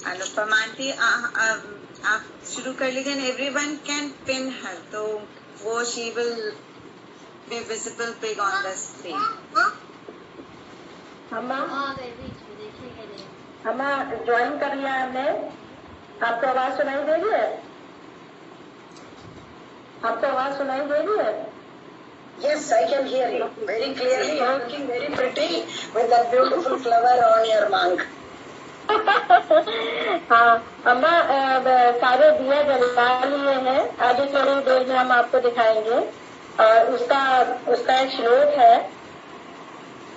Anupama aunty आप शुरू कर लीजिए। एवरीवन कैन पिन हर, तो वो she will be visible big on the screen. हमा ज्वाइन कर लिया हमने। आपको आवाज सुनाई दे रही है? आपको आवाज सुनाई दे रही है? Yes, I can hear you very clearly. You are looking very pretty with that beautiful flower on your mouth. हाँ अम्मा, सारे दिया जला लिए हैं। आगे थोड़ी देर में हम आपको दिखाएंगे। और उसका एक श्लोक है,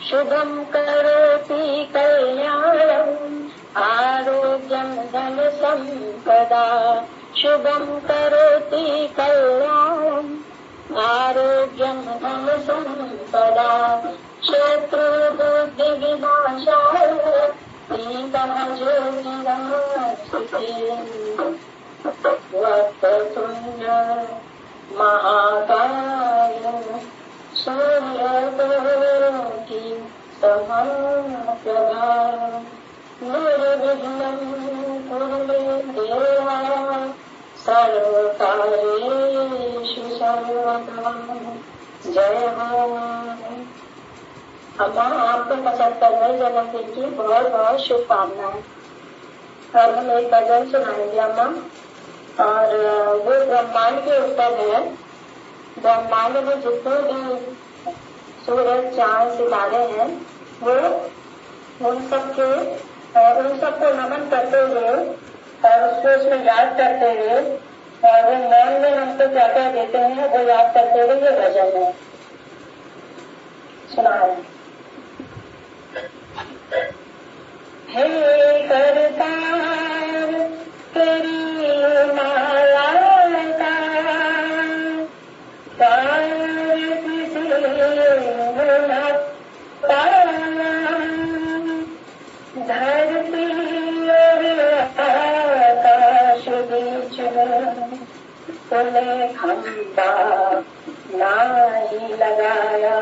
शुभम करोति कल्याणम आरोग्यम धन संपदा। शुभम करोति कल्याणम आरोग्यम धन संपदा। शत्रु बुद्धि विनाशाय वक्रतुंड महाकाय सूर्यकोटि समप्रभा निर्विघ्नं कुरु मे देवा सर्वकार्येषु सर्वदा। जय हो। अम्मा आपको 75वें जन्मदिन की बहुत बहुत शुभकामनाएं। और हम एक भजन सुनाएंगे अम्मा, और वो ब्रह्मांड के ऊपर है। ब्रह्मांड में जितने भी सूरज चांद सितारे हैं, वो उन सबको नमन करते हुए और उसको उसमें याद करते हुए, और वो मौन में हमको क्या क्या देते हैं वो याद करते हुए ये भजन है। सुनाए। हे करतार तेरी माया का किसी न पाया। धरती और आकाश बीच में तूने खंबा नहीं लगाया।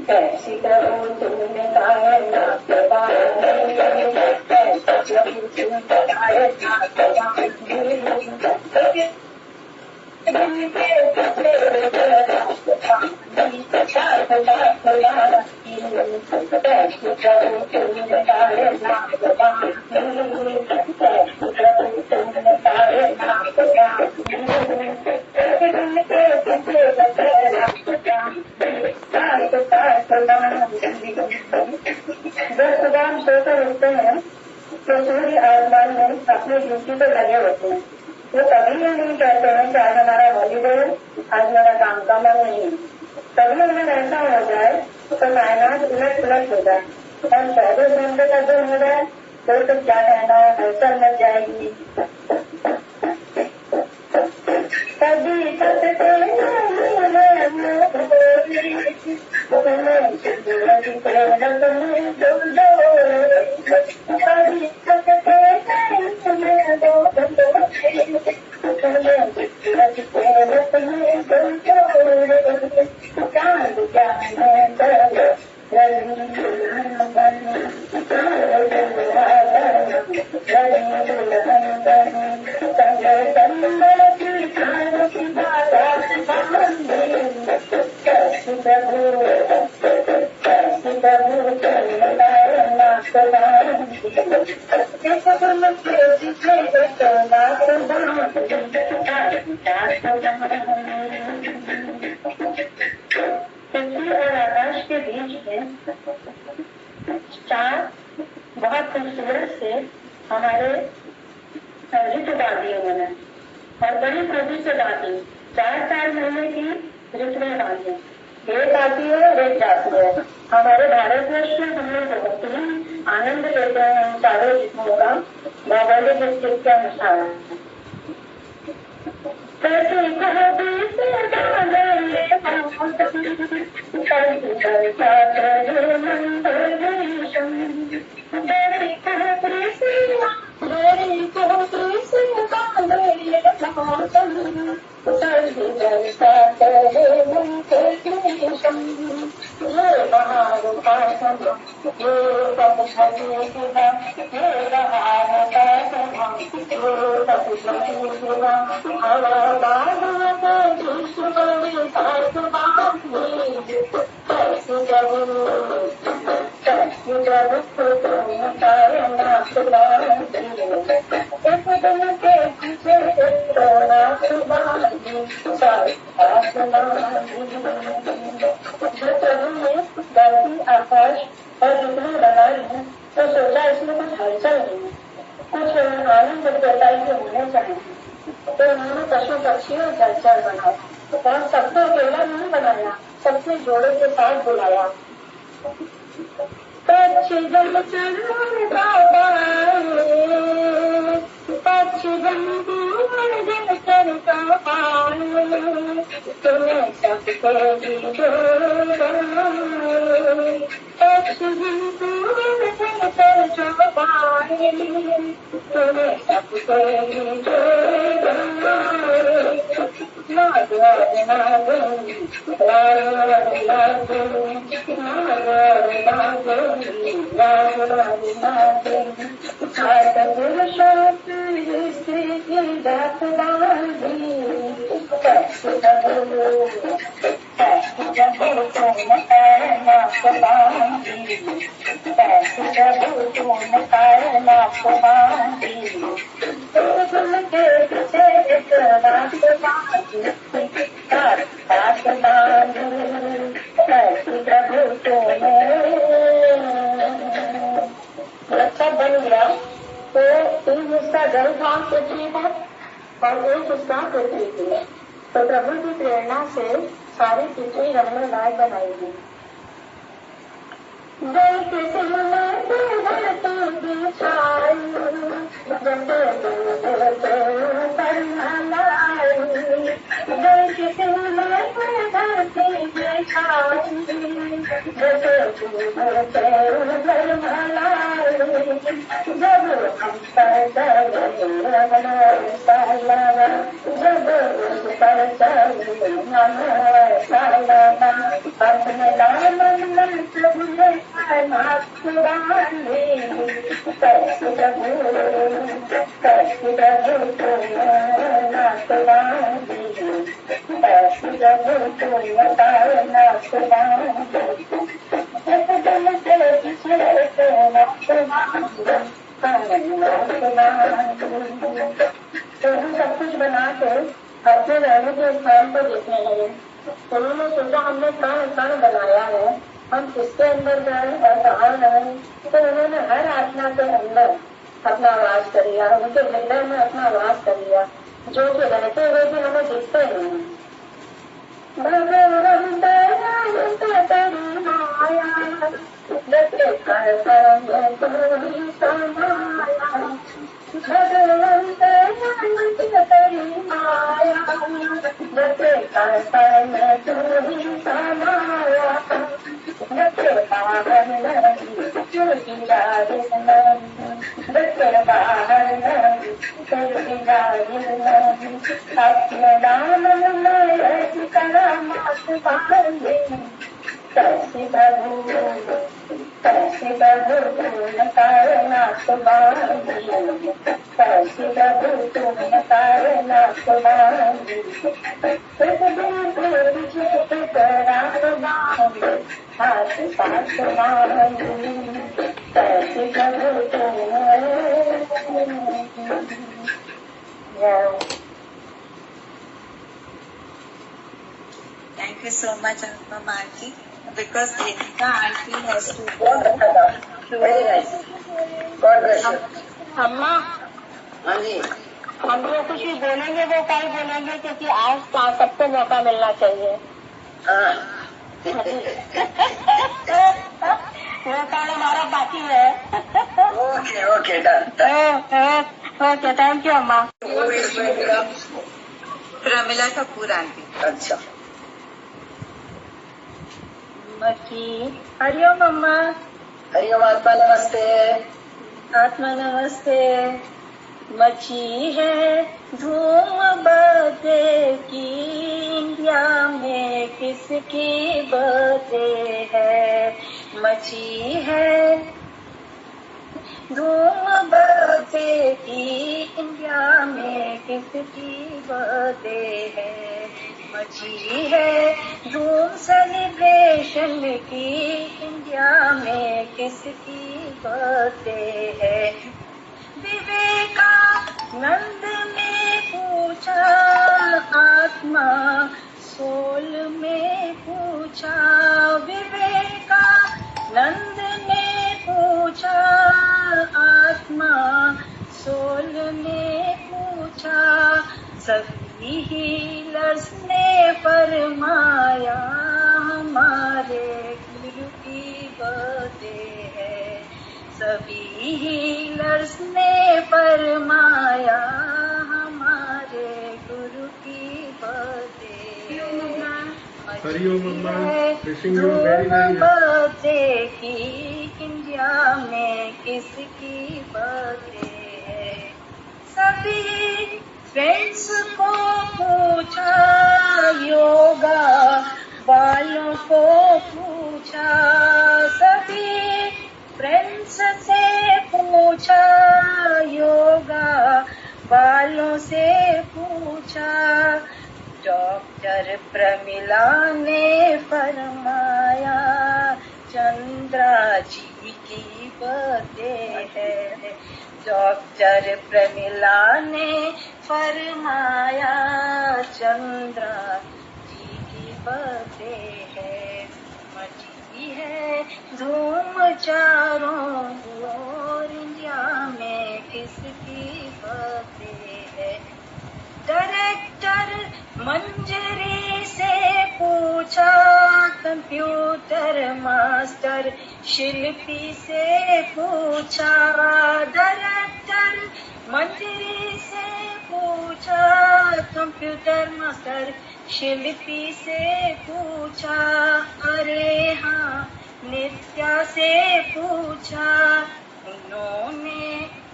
कैसी प्रभु तुमने कायनात बनाई, कैसी प्रभु तुमने कायनात बनाई। जब सुबह हम सोकर उठते हैं तो सूर्य आसमान में अपनी ड्यूटी पे लगे होते हैं। वो कभी ये नहीं कहते हैं कि आज हमारा हॉलीडे है, आज मेरा काम का मन नहीं है। कभी अगर ऐसा हो जाए तो कायनात उलट पुलट हो जाए और 14 घंटे का दिन हो जाए तो क्या कहना है, हलचल मच जाएगी। कभी पृथ्वी और आकाश के बीच में चार बहुत खूबसूरत से हमारे ऋतु बांधी उन्होंने और बड़ी खूबी से बांधी 4-4 महीने की ऋतुएं बांधी, एक आती है एक जाती है। हमारे भारतवर्ष में हम लोग बहुत ही आनंद लेते हैं इन चारों ऋतुओं का भौगोलिक स्थिति के अनुसार। आकाश और ऋतुएं बनाई है तो सोचा इसमें कुछ हलचल नहीं, कुछ आनंद प्रदायी होने चाहिए, तो उन्होंने पशु पक्षी और जलचर बनाया और सबको अकेला नहीं बनाया, सबसे जोड़े के साथ बुलाया। पक्षी जलचर तुम्हें सबको बन गया तो एक हिस्सा जल भाग पृथ्वी है और एक हिस्सा पृथ्वी की है। तो प्रभु की प्रेरणा से सारी पृथ्वी रमण लायक बनाई गई। तो हम सब कुछ बना के अपने रहने के स्थान को देखने लगे। उन्होंने सोचा हमने कण कण बनाया है, हम किसके अंदर जाए और कहाँ रहे। तो उन्होंने हर आत्मा के अंदर अपना वास कर लिया, उनके हृदय में अपना वास कर लिया, जो कि रहते हुए भी हमें दिखते नहीं। Thank you so much, Anupama auntie. Because Deepika auntie has to go. बहुत अच्छा था, very nice, God bless you. अम्मा हाँ जी, हम जो कुछ भी बोलेंगे वो कल बोलेंगे, क्योंकि आज सबको मौका मिलना चाहिए। हाँ वो काम हमारा बाकी है। Okay okay, done. Okay, thank you अम्मा। प्रमिला कपूर आंटी। अच्छा, हरिओम अम्मा। हरिओम आत्मा नमस्ते। आत्मा नमस्ते। मची है धूम बर्थडे की, इंडिया में किसकी बर्थडे है। मची है धूम बर्थडे की, इंडिया में किसकी बर्थडे है। मची है धूम सेलिब्रेशन की, इंडिया में किसकी बर्थडे है। विवेकानंद ने पूछा, आत्मा सोल में पूछा। विवेकानंद ने पूछा, आत्मा सोल ने पूछा। सभी हीलर्स ने फरमाया, हमारे गुरु की बर्थडे है। सभी हीलर्स ने फरमाया, हमारे गुरु की बर्थडे। हरिओम अम्मा, wishing you very very birthday की, इंडिया में किसकी बर्थडे है। सभी फ्रेंड्स को पूछा, योगा वालों को पूछा। सभी फ्रेंड्स से पूछा, योगा वालों से पूछा। डॉक्टर प्रमिला ने फरमाया, चंद्रा जी की बर्थडे है। डॉक्टर प्रमिला ने फरमाया, चंद्रा जी की बर्थडे है। मची है धूम चारों ओर, इंडिया में किसकी बर्थडे है। डायरेक्टर मंजरी से पूछा, कंप्यूटर मास्टर शिल्पी से पूछा। डायरेक्टर मंजरी से पूछा, कंप्यूटर मास्टर शिल्पी से पूछा। अरे हाँ, नित्या से पूछा। उन्होंने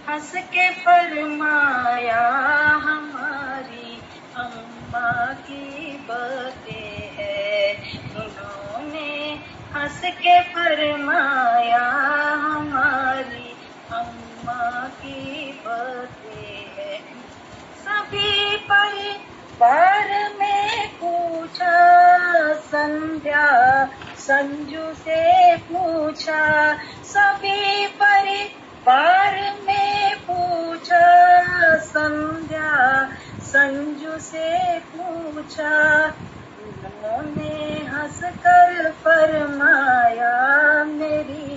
हंस के फरमाया, हमारी अम्मा की बर्थडे है। उन्होंने हंस के फरमाया, हमारी अम्मा की बर्थडे है। सभी परिवार में पूछा, संध्या संजू से पूछा। सभी परिवार में पूछा, संध्या संजू से पूछा। उन्होंने हंसकर फरमाया, मेरी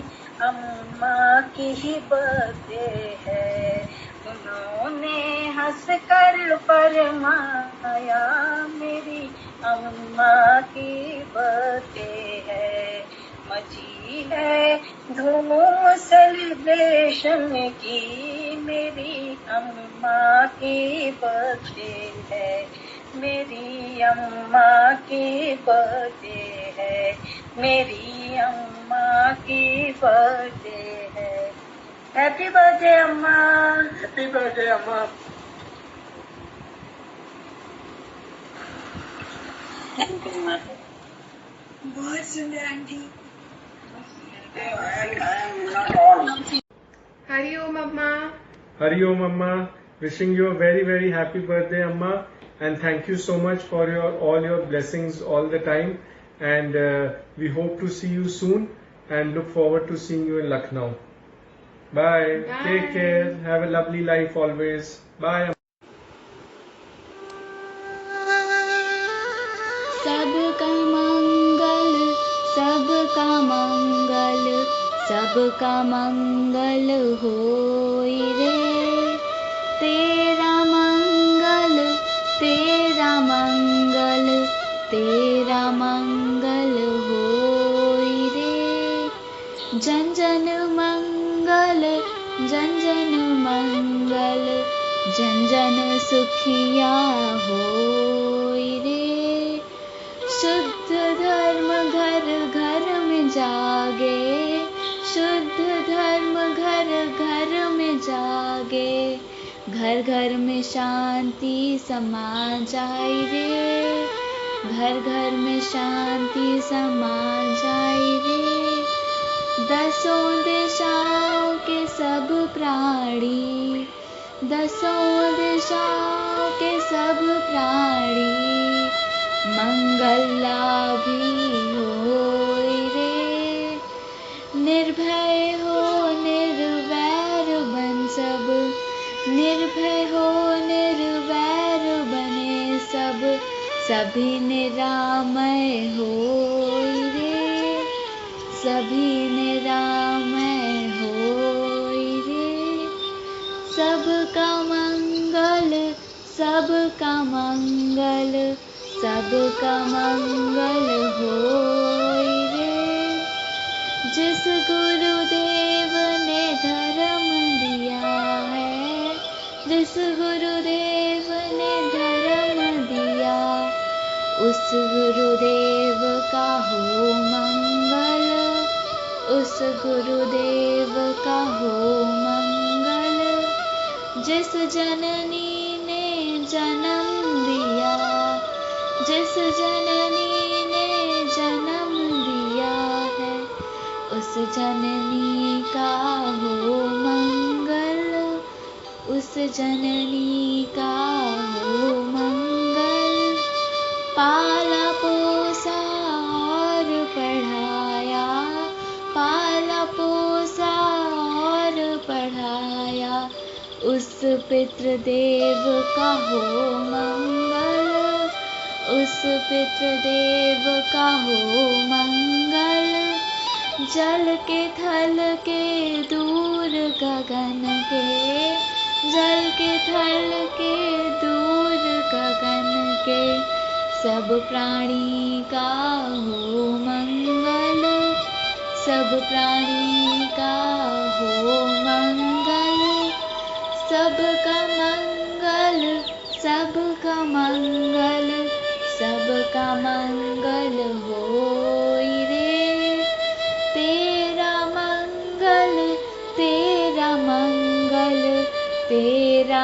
अम्मा की ही बर्थडे है। उन्होंने हंसकर फरमाया, मेरी अम्मा की बर्थडे है। मची है धूम सेलिब्रेशन की, मेरी अम्मा की बर्थडे है। मेरी अम्मा की बर्थडे है। मेरी अम्मा की बर्थडे है। हैप्पी बर्थडे अम्मा। हैप्पी बर्थडे अम्मा। बहुत सुंदर aunty. Hariom Amma. Hariom Amma, wishing you a very very happy birthday Amma, and thank you so much for all your blessings all the time, and we hope to see you soon and look forward to seeing you in Lucknow. Bye. Bye. Take care. Have a lovely life always. Bye. सब सबका मंगल होई रे। तेरा मंगल होई रे। जन जन मंगल जन जन सुखिया होई रे। शुद्ध धर्म घर घर में जागे, शुद्ध धर्म घर घर में जागे। घर घर में शांति समा जाए रे, घर घर में शांति समा जाए रे। दसों दिशाओं के सब प्राणी, दसों दिशाओं के सब प्राणी मंगल लाभी होई रे। निर्भय हो निर्वैर बन सब, निर्भय हो निर्वैर बने सब। सभी निरामय होई रे, सभी निरामय होई रे। सबका मंगल सबका मंगल होई रे। जिस गुरुदेव ने धर्म दिया है, जिस गुरुदेव ने धर्म दिया, उस गुरुदेव का हो मंगल, उस गुरुदेव का हो मंगल। जिस जननी ने जन्म दिया, जिस जननी ने जन्म दिया है, उस जननी का हो मंगल, उस जननी का हो मंगल। पाला पोसा और पढ़ाया, पाला पोसा और पढ़ाया, उस पितृदेव का हो मंगल, उस पितृदेव का हो मंगल। जल के थल के दूर गगन के, जल के थल के दूर गगन के, सब प्राणी का हो मंगल, सब प्राणी का हो मंगल। सबका मंगल सबका मंगल सबका मंगल होई रे। तेरा मंगल तेरा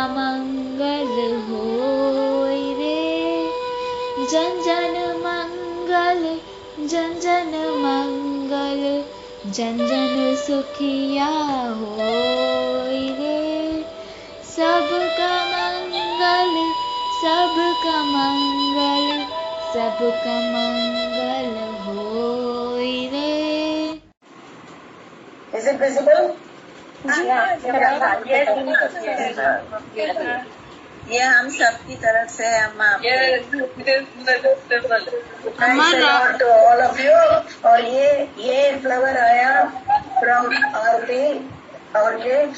मंगल होई रे। जन जन मंगल जन जन मंगल, जन जन सुखिया होई रे। सबका मंगल सबका मंगल सबका मंगल होई रे। Is it visible? ये हम सबकी तरफ से है अम्मा। Thanks to all of you. और ये फ्लावर आया from आरती ऑर्किड,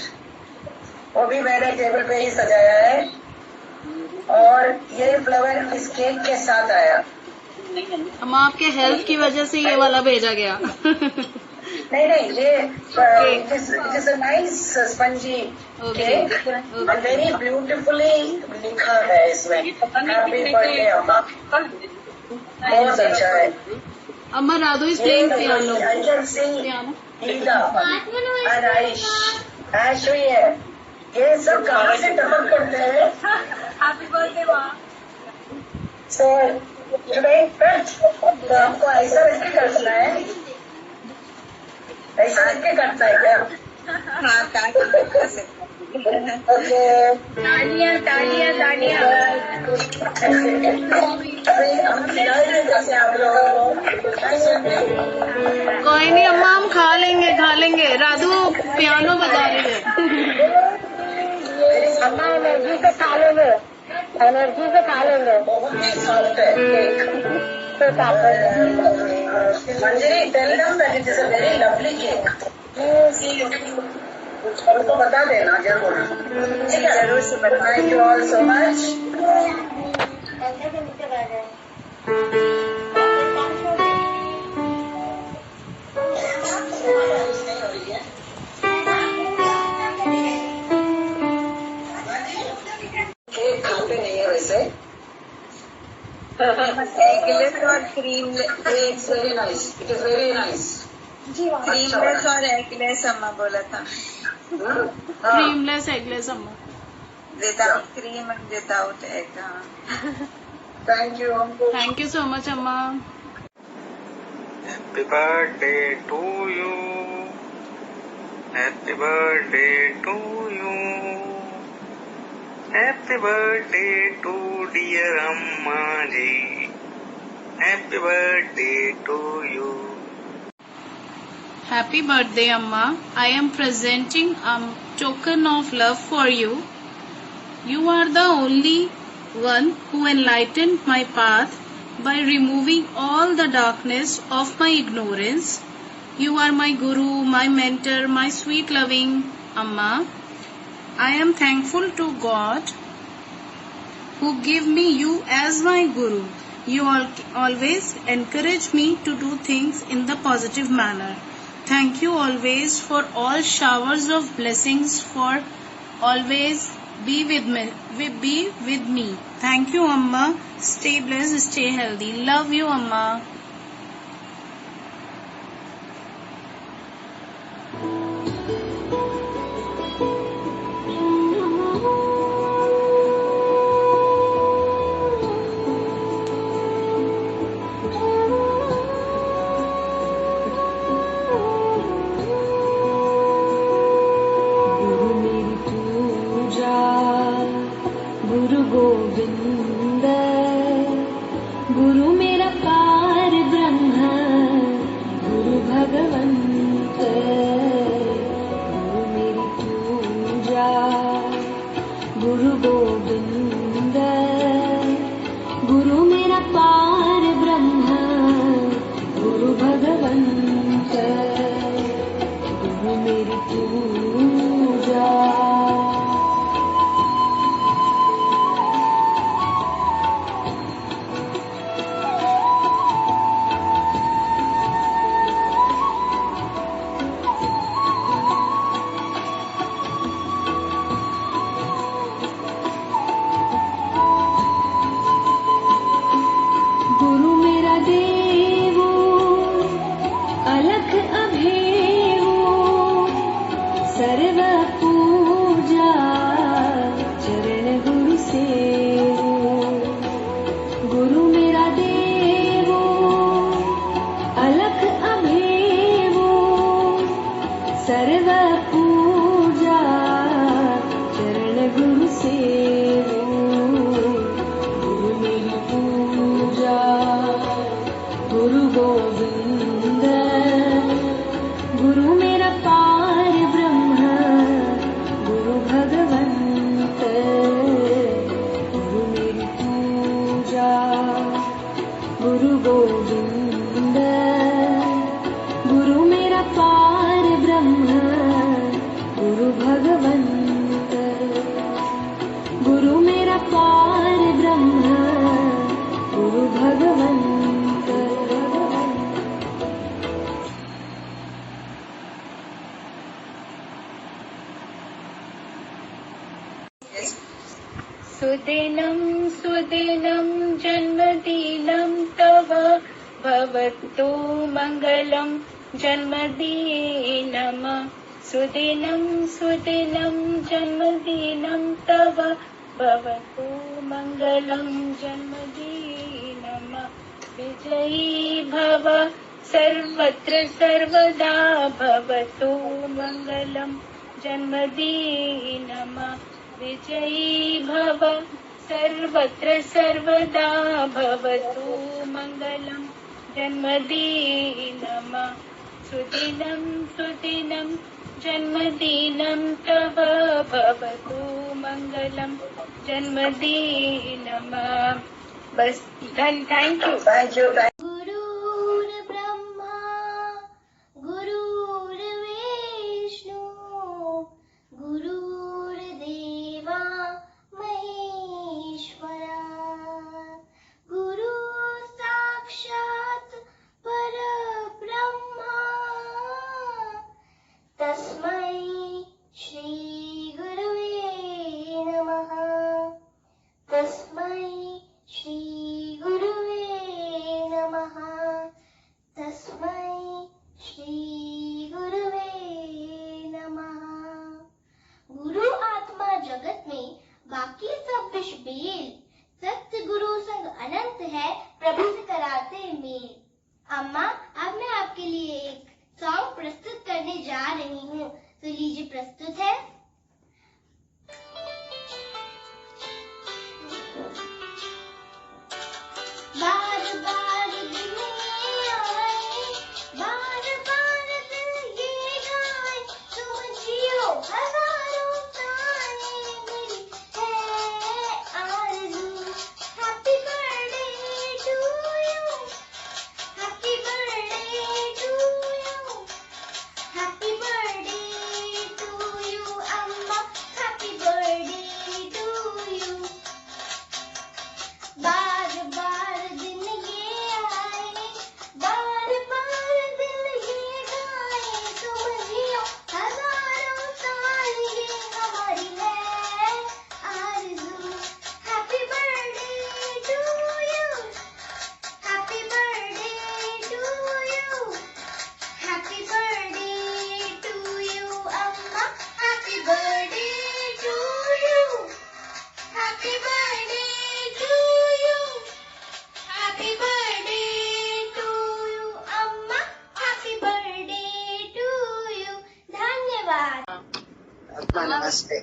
वो भी मैंने टेबल पे ही सजाया है। और ये फ्लावर इस केक के साथ आया। अम्मा आपके हेल्थ की वजह से ये वाला भेजा गया। नहीं ये it is a nice spongy cake and very beautifully लिखा है इसमें हैप्पी बर्थडे अम्मा। बहुत अच्छा है अम्मा। Radho is playing piano. I can see Leela and Ash भी है। ये सब कहाँ से टपक करते हैं। हैप्पी बर्थडे माँ। So today तो आपको ऐसा वैसे करना है, ऐसा करके करता है क्या? हाँ ओके तालियां तालियां तालियां। हम खिलाएंगे जैसे आप लोगों को। कोई नहीं अम्मा, हम खा लेंगे। राधु पियानो बजा रही है। अम्मा एनर्जी से खा लेंगे, एनर्जी से खा लेंगे। बहुत ही सॉफ्ट है केक। तो मंजरी, tell them that it is a very lovely cake. उनको बता देना जरूर, ठीक है? जरूर से बताएं। Thank you all so much. Cake खाते नहीं है वैसे। एगलेस और cream, It's very nice. It is very nice. क्रीमलेस और एगलेस अम्मा बोला था, हाँ। क्रीमलेस एगलेस अम्मा। Without cream and without egg. Thank you. Thank you so much अम्मा। Happy birthday to you. Happy birthday to you. Happy birthday to dear Amma ji. Happy birthday to you. Happy birthday अम्मा। I am presenting a token of love for you. You are the only one who enlightened my path by removing all the darkness of my ignorance. You are my guru, my mentor, my sweet loving Amma. I am thankful to God who gave me you as my guru. You always encourage me to do things in the positive manner. Thank you always for all showers of blessings, for always be with me. Thank you Amma. Stay blessed, stay healthy. Love you Amma. गुरु मेरी पूजा, गुरु गोविंद, गुरु मेरा पार ब्रह्म, गुरु भगवंत। गुरु मेरी पूजा, गुरु गोविंद, गुरु मेरा पार ब्रह्म, गुरु भगवंत। गुरु मेरी पूजा। गुरु मेरा देवो, अलख अभेवो, सर्व पूजा चरण गुरु सेवो। गुरु मेरा देवो, अलख अभेवो, सर्व पूजा चरण गुरु सेवो। गुरु मेरी पूजा, गुरु गोविंद, गुरु मेरा पार ब्रह्म, गुरु भगवंत। गुरु मेरी पूजा, गुरु गोविंद, गुरु मेरा पार ब्रह्म, गुरु भगवंत। गुरु मेरा पार ब्रह्म, गुरु भगवंत। सुदिनं सुदिनं जन्मदिनं तव, भवतु मङ्गलं जन्मदिनं। सुदिनं सुदिनं जन्मदिनं तव, भवतु मङ्गलं जन्मदिनं। विजयी भव सर्वत्र सर्वदा, भवतु मङ्गलं जन्मदिनं। विजयी भव सर्वत्र सर्वदा, भवतु मङ्गलं जन्मदिनं। सुदिनं सुदिनं जन्मदिनं तव, भवतु मङ्गलं जन्मदिनं। बस थैंक यू। Thank you. गुरुर्ब्रह्मा प्रभु से कराते मेल। अम्मा, अब मैं आपके लिए एक सॉन्ग प्रस्तुत करने जा रही हूँ, तो लीजिए प्रस्तुत है। बार बार दिन ये आए, बार बार दिल ये गाए, तुम जियो हजारों साए, मेरी है आरज़ू। Happy birthday to you, happy birthday to you, happy birthday to you अम्मा, हैप्पी बर्थडे टू यू। बार बार दिन ये आए, बार बार दिल ये गाए, तुम जियो हजारों साल, ये हमारी है आरज़ू। Happy birthday to you, happy birthday to you, happy birthday to you अम्मा, happy birthday to you, happy birthday to you, happy birthday to you अम्मा, हैप्पी बर्थडे टू यू। धन्यवाद। Atma, namaste.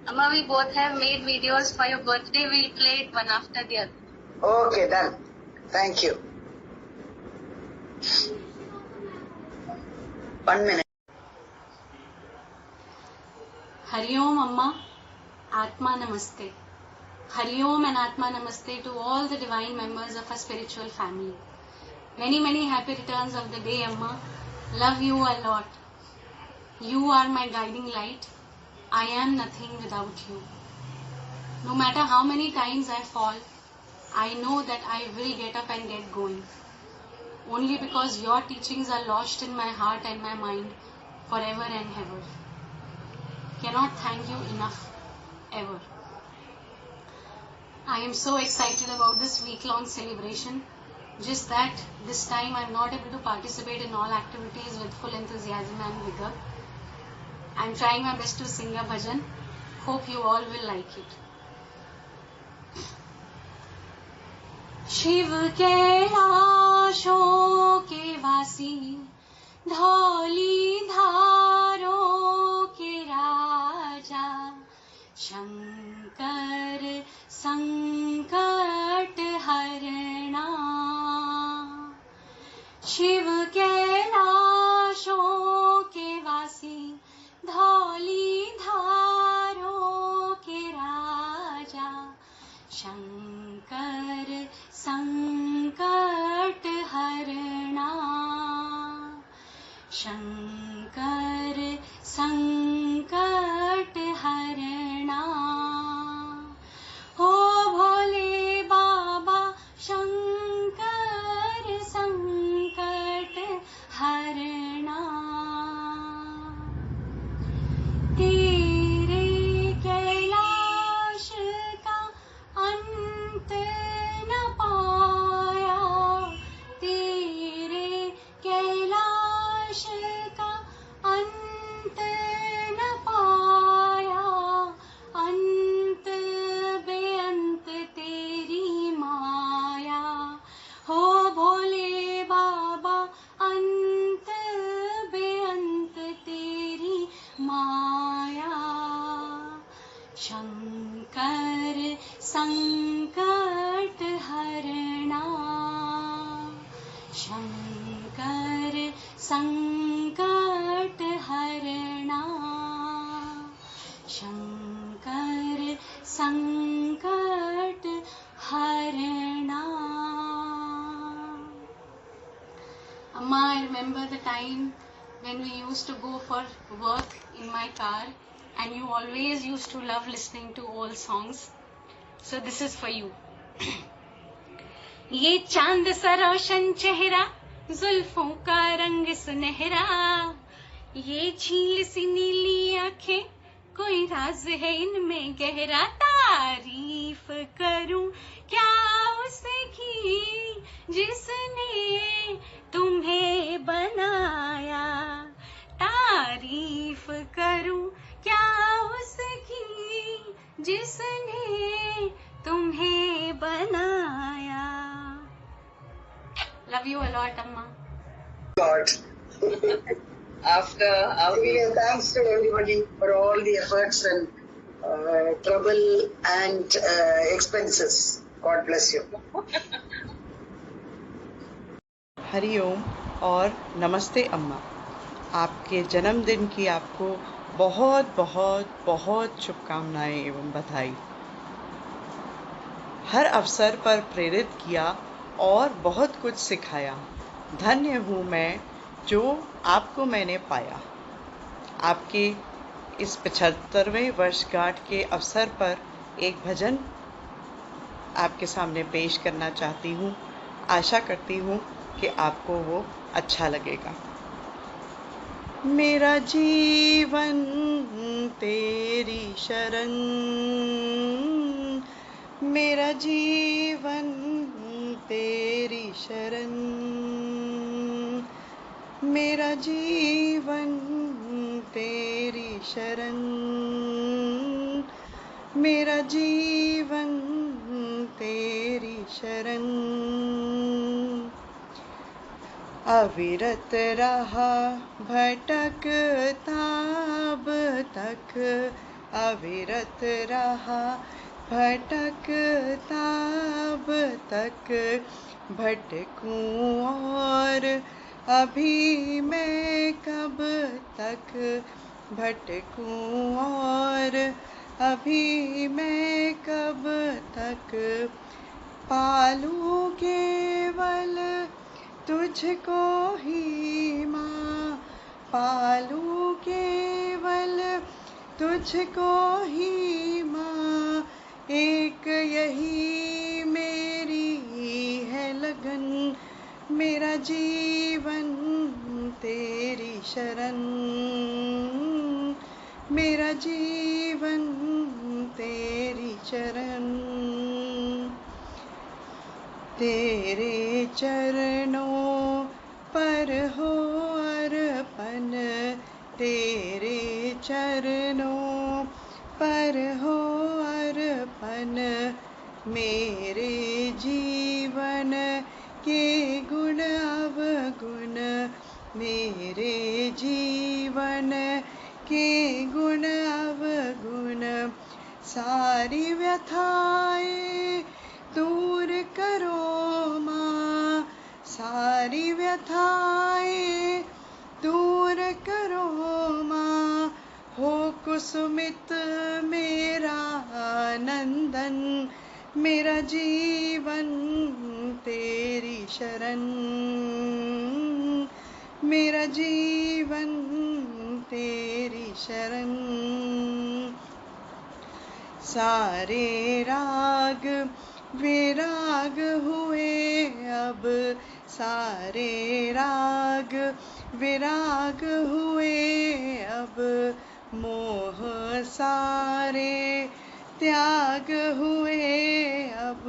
Amma, we both have made videos for your birthday. We'll play it one after the other. Okay, done. Thank you. 1 minute. Hariom Amma, Atma Namaste. Hariom and Atma Namaste to all the divine members of our spiritual family. Many, many happy returns of the day, Amma. Love you a lot. You are my guiding light. I am nothing without you. No matter how many times I fall, I know that I will get up and get going. Only because your teachings are lodged in my heart and my mind forever and ever. Cannot thank you enough, ever. I am so excited about this week-long celebration. Just that this time I am not able to participate in all activities with full enthusiasm and vigor. I am trying my best to sing a bhajan. Hope you all will like it. Shiva कैलाशों के वासी, धौली धारों के राजा, शंकर संकट हरणा। शिव कैलाशों के वासी, धौली धारों के राजा, शंकर संकट हरणा। शंकर संकट हरणा। हो भोले बाबा शंकर संकट हरणा। तेरे कैलाश का अंत न पाया, तेरे कैलाश का अंत न पाया, अंत बेअंत तेरी माया। हो भोले बाबा अंत बेअंत तेरी माया। शंकर संकट हरणा। शंकर संकट हरणा। शंकर संकट हरणा। Amma, I remember the time when we used to go for work in my car, and you always used to love listening to old songs. So this is for you. ये चांद सा रोशन चेहरा, जुल्फों का रंग सुनहरा, ये झील सी नीली आंखें, कोई राज है इनमें गहरा। तारीफ करूं क्या उसकी जिसने तुम्हें बनाया। तारीफ करूं क्या उसकी जिसने तुम्हें बनाया। Love you a lot, Amma. God. After thanks to everybody for all the efforts and trouble and expenses. God bless you. Hariom और नमस्ते अम्मा। आपके जन्मदिन की आपको बहुत बहुत बहुत शुभकामनाएं एवं बधाई। हर अवसर पर प्रेरित किया और बहुत कुछ सिखाया। धन्य हूँ मैं जो आपको मैंने पाया। आपके इस 75वें वर्षगांठ के अवसर पर एक भजन आपके सामने पेश करना चाहती हूँ। आशा करती हूँ कि आपको वो अच्छा लगेगा। मेरा जीवन तेरी शरण, मेरा जीवन तेरी शरण, मेरा जीवन तेरी शरण, मेरा जीवन तेरी शरण। अविरत रहा भटकता अब तक, अविरत रहा भटकता अब तक, भटकूं और अभी मैं कब तक, भटकूं और अभी मैं कब तक, पालूं केवल तुझको ही माँ, पालूं केवल तुझको ही माँ, एक यही मेरी है लगन, मेरा जीवन तेरी शरण, मेरा जीवन तेरी शरण। तेरे चरणों पर हो अर्पण, तेरे चरणों पर हो अर्पण, मेरे जीवन के गुण अवगुण, मेरे जीवन के गुण अवगुण, सारी व्यथाएं दूर करो माँ, सारी व्यथाएं दूर करो माँ, हो कुसुमित मेरा नंदन, मेरा जीवन तेरी शरण, मेरा जीवन तेरी शरण। सारे राग विराग हुए अब, सारे राग विराग हुए अब, मोह सारे त्याग हुए अब,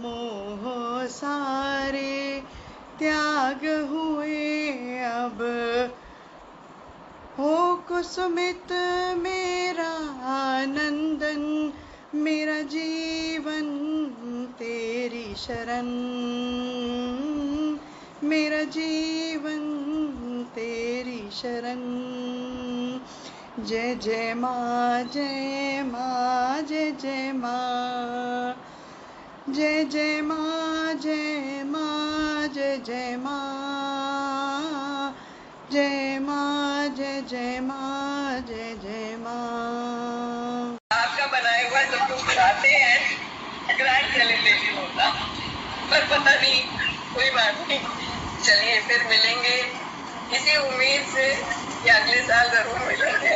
मोह सारे त्याग हुए अब, हो कुसुमित मेरा नंदन, मेरा जीवन तेरी शरण, मेरा जीवन तेरी शरण। जय जय माँ, जय माँ, जय जय माँ, जय जय माँ, जय माँ, जय जय माँ, जय माँ, जय जय माँ, जय जय माँ। आपका बनाया हुआ जब तुम खाते हैं ग्रैंड सेलिब्रेशन होता, पर पता नहीं, कोई बात नहीं। चलिए फिर मिलेंगे इसी उम्मीद से कि अगले साल जरूर मिलेंगे।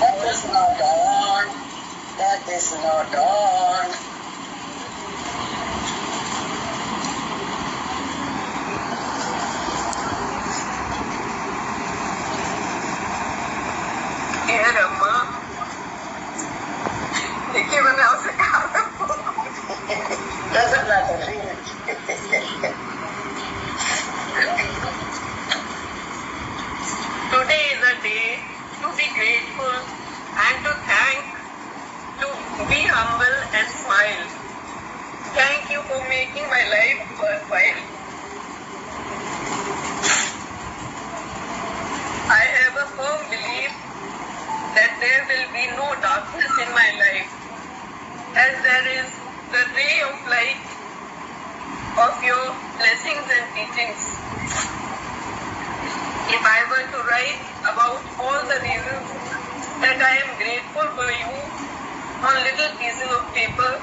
That is not on. That is not on. Here, Amma. देखिए मैंने आपसे कहा doesn't matter. Today is a day to be grateful and to thank, to be humble and smile. Thank you for making my life worthwhile. I have a firm belief that there will be no darkness in my life, as there is the ray of light of your blessings and teachings. If I were to write about all the reasons that I am grateful for you on little pieces of paper,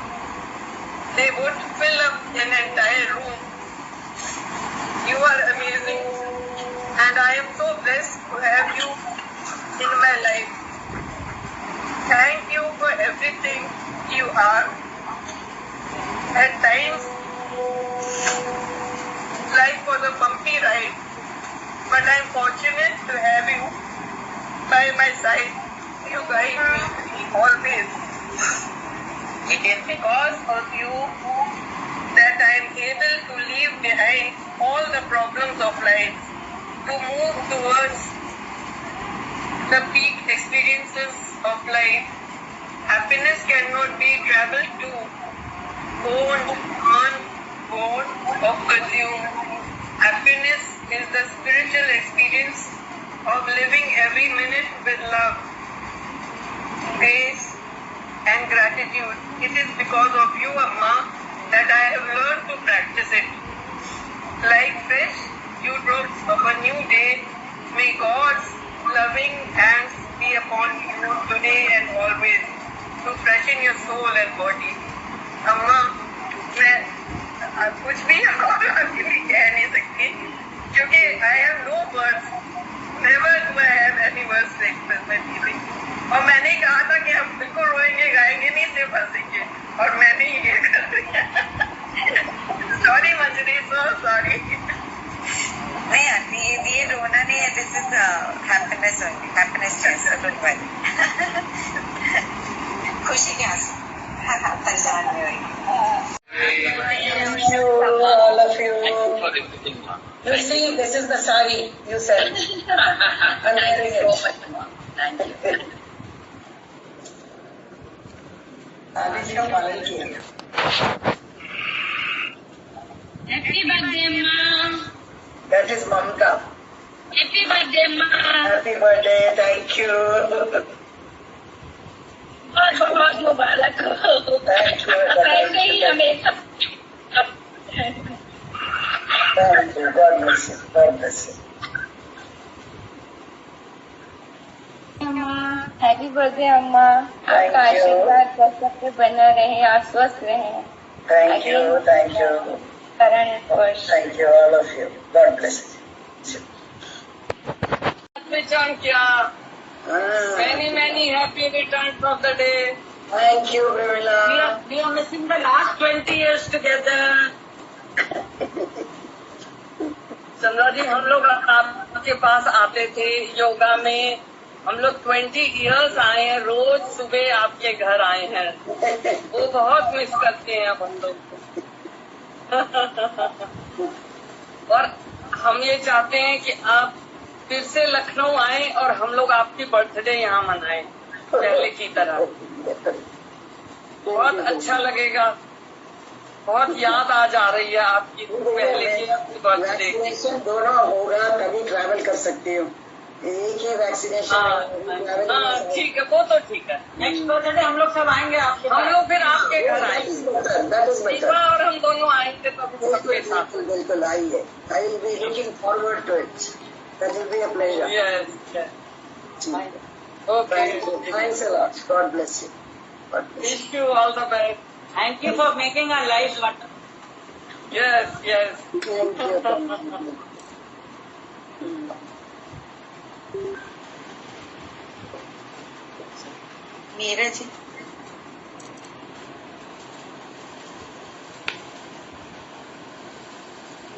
they would fill up an entire room. You are amazing, and I am so blessed to have you in my life. Thank you for everything you are. At times, life was a bumpy ride, but I am fortunate to have you by my side. You guide me always. It is because of you that I am able to leave behind all the problems of life, to move towards the peak experiences of life. Happiness cannot be traveled to, owned, earned, bought, or consumed. Happiness is the spiritual experience of living every minute with love, grace, and gratitude. It is because of you, Amma, that I have learned to practice it. Like fresh dewdrops of a new day, may God's loving hands be upon you today and always, to freshen your soul and body. Amma, मैं कुछ भी आपके लिए कह नहीं सकती, क्योंकि I have no words. Never do I have any words to express my feelings. और मैंने कहा था कि हम बिल्कुल रोएंगे, गाएंगे नहीं, सिर्फ हंसेंगे, और मैंने ये कर दिया. Sorry मंजरी, so sorry. नहीं आंटी, ये रोना नहीं है. This is happiness only. Happiness choice. Don't worry. खुशी के आंसू. परेशान नहीं होगी. Thank you, all of you. You see, this is the sari you said. I'm wearing it. Thank you. Happy birthday, Mom. That is Mamta. Happy birthday, Mom. Happy birthday. Thank you. बहुत मुबारक हो. Thank you. ऐसे ही हमेशा. Thank you. God bless you. God bless you. Happy birthday अम्मा. आपका आशीर्वाद सब पे बना रहे, आप स्वस्थ रहें. Thank you. Thank you. Karan first. Thank you, all of you. God bless you. Return किया. Many happy returns of the day. Thank you, Vimala. We are missing the last 20 years together. Chandra जी, हम लोग आपके पास आते थे योगा में. हम लोग 20 years आए हैं, रोज सुबह आपके घर आए हैं. वो बहुत मिस करते हैं अब हम लोग. और हम ये चाहते हैं कि आप फिर से लखनऊ आए और हम लोग आपकी बर्थडे यहाँ मनाएं पहले की तरह. बहुत अच्छा लगेगा. बहुत याद आ जा रही है आपकी पहले की बर्थडे. वैक्सीनेशन दोनों होगा तभी ट्रैवल कर सकती हो. एक ही वैक्सीनेशन. ठीक है, वो तो ठीक है. नेक्स्ट बर्थडे हम लोग सब आएंगे आपके. हम लोग फिर आपके घर आएंगे और हम दोनों आएंगे तो सबके साथ. बिल्कुल आइए. I will be looking forward to it. That will be a pleasure. Yes. Okay. Thanks a lot. God bless you. Wish you all the best. Thank you for making our lives better. Yes. Thank you. Meera ji.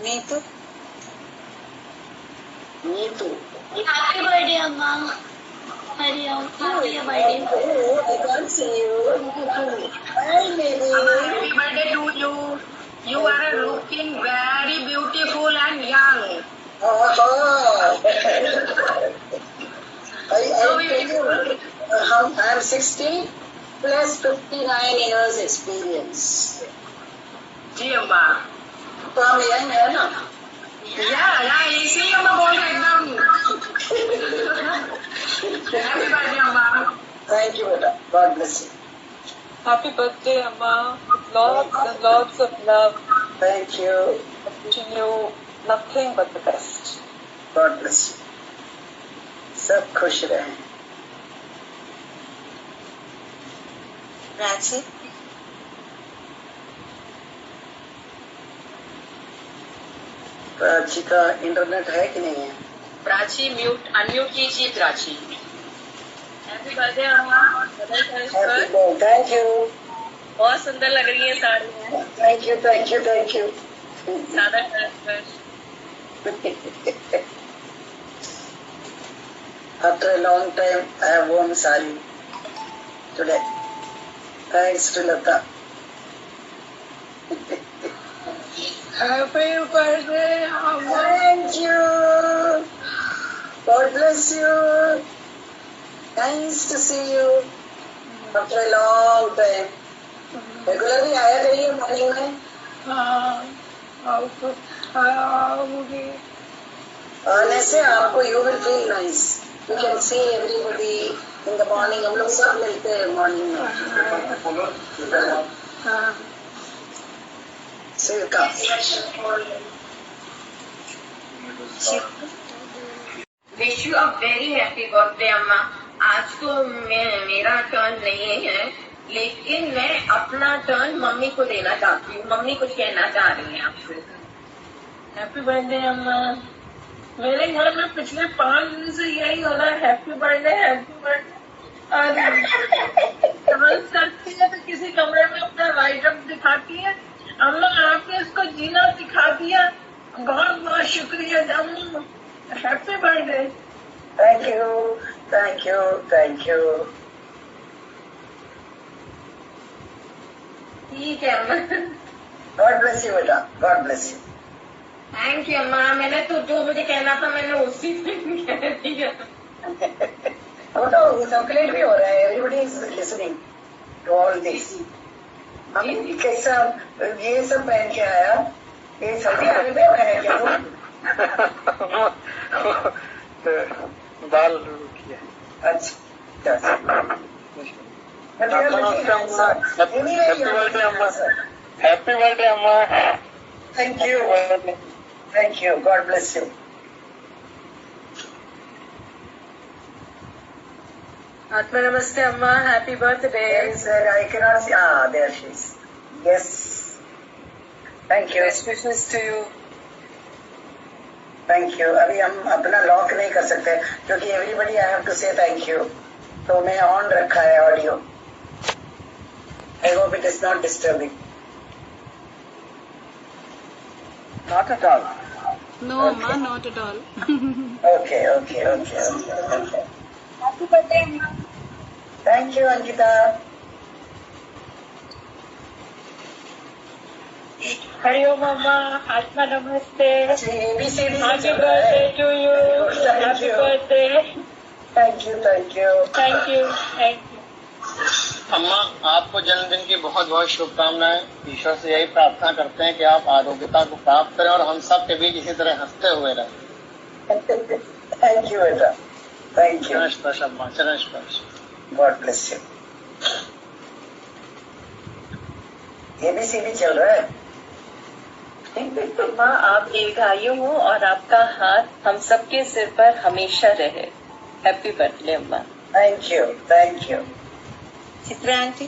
Neetu. Happy birthday, Amma. Hariom. Happy birthday. I can't see you. Hi, baby. Happy birthday to you. You are looking very beautiful and young. I tell you, I'm 60 plus 59 years experience. जी अम्मा। तो हम young है ना? या इसीलिए अम्मा बोल रही एकदम। Happy birthday Amma. Thank you, beta. God bless you. Happy birthday अम्मा। Lots and lots of love. Thank you. Wishing you nothing but the best. God bless you. सब खुश रहें। प्राची, प्राची का इंटरनेट है कि नहीं है? प्राची अनम्यूट कीजिए प्राची। हैप्पी बर्थडे अम्मा। Thank you. बहुत सुंदर लग रही है साड़ी में। Thank you thank you thank you. सादा dress. After a long time, I have worn sari today. Thanks to Lata. Happy birthday अम्मा। Thank you. God bless you. Nice to see you. After a long time. Regularly आया करिए morning में। आओगी। आने से आपको you will feel nice. You can see everybody in the morning. हम लोग सब मिलते हैं मॉर्निंग में। Chilka. Wish you a very happy birthday अम्मा। आज तो मेरा टर्न नहीं है, लेकिन मैं अपना टर्न मम्मी को देना चाहती हूँ। मम्मी कुछ कहना चाह रही है आपसे। हैप्पी बर्थडे अम्मा। मेरे घर में पिछले 5 दिन से यही हो रहा है, happy birthday happy birthday. Dance करती है तो किसी कमरे में अपना लाइट अप दिखाती है। अम्मा आपने इसको जीना सिखा दिया, बहुत बहुत शुक्रिया अम्मा। Happy birthday. Thank you, thank you, thank you. ठीक है अम्मा। God bless you, बेटा. God bless you. Thank you अम्मा। मैंने तो जो मुझे कहना था मैंने उसी दिन कह दिया। वो तो सर्कुलेट भी हो रहा है। Everybody is listening to all this. हम कैसा ये सब पहन के आया? ये सभी आगे में है क्या वो? बाल किया। अच्छा। Happy birthday Amma. Thank you. Thank you. God bless you. आत्मा नमस्ते अम्मा। Happy birthday. Yes, I cannot see. There she is. Yes. Thank you. Best wishes to you. Thank you. अभी हम अपना लॉक नहीं कर सकते क्योंकि everybody I have to say thank you. तो मैं ऑन रखा है audio. I hope it is not disturbing. Not at all. No, Okay. Ma, not at all. Okay. Happy birthday Amma. Thank you, Ankita. हरिओम अम्मा। आत्मा नमस्ते। ABCD happy birthday to you. Happy birthday. Thank you. Thank you thank you. अम्मा आपको जन्मदिन की बहुत बहुत शुभकामनाएं। ईश्वर से यही प्रार्थना करते हैं कि आप आरोग्यता को प्राप्त करें और हम सब के बीच इसी तरह हंसते हुए रहें। Thank you, बेटा. Thank you. चरण स्पर्श अम्मा, चरण स्पर्श। God bless you. ABCD चल रहा है। अम्मा आप दीर्घायु हो और आपका हाथ हम सबके सिर पर हमेशा रहे। Happy birthday Amma. Thank you. Chitra aunty,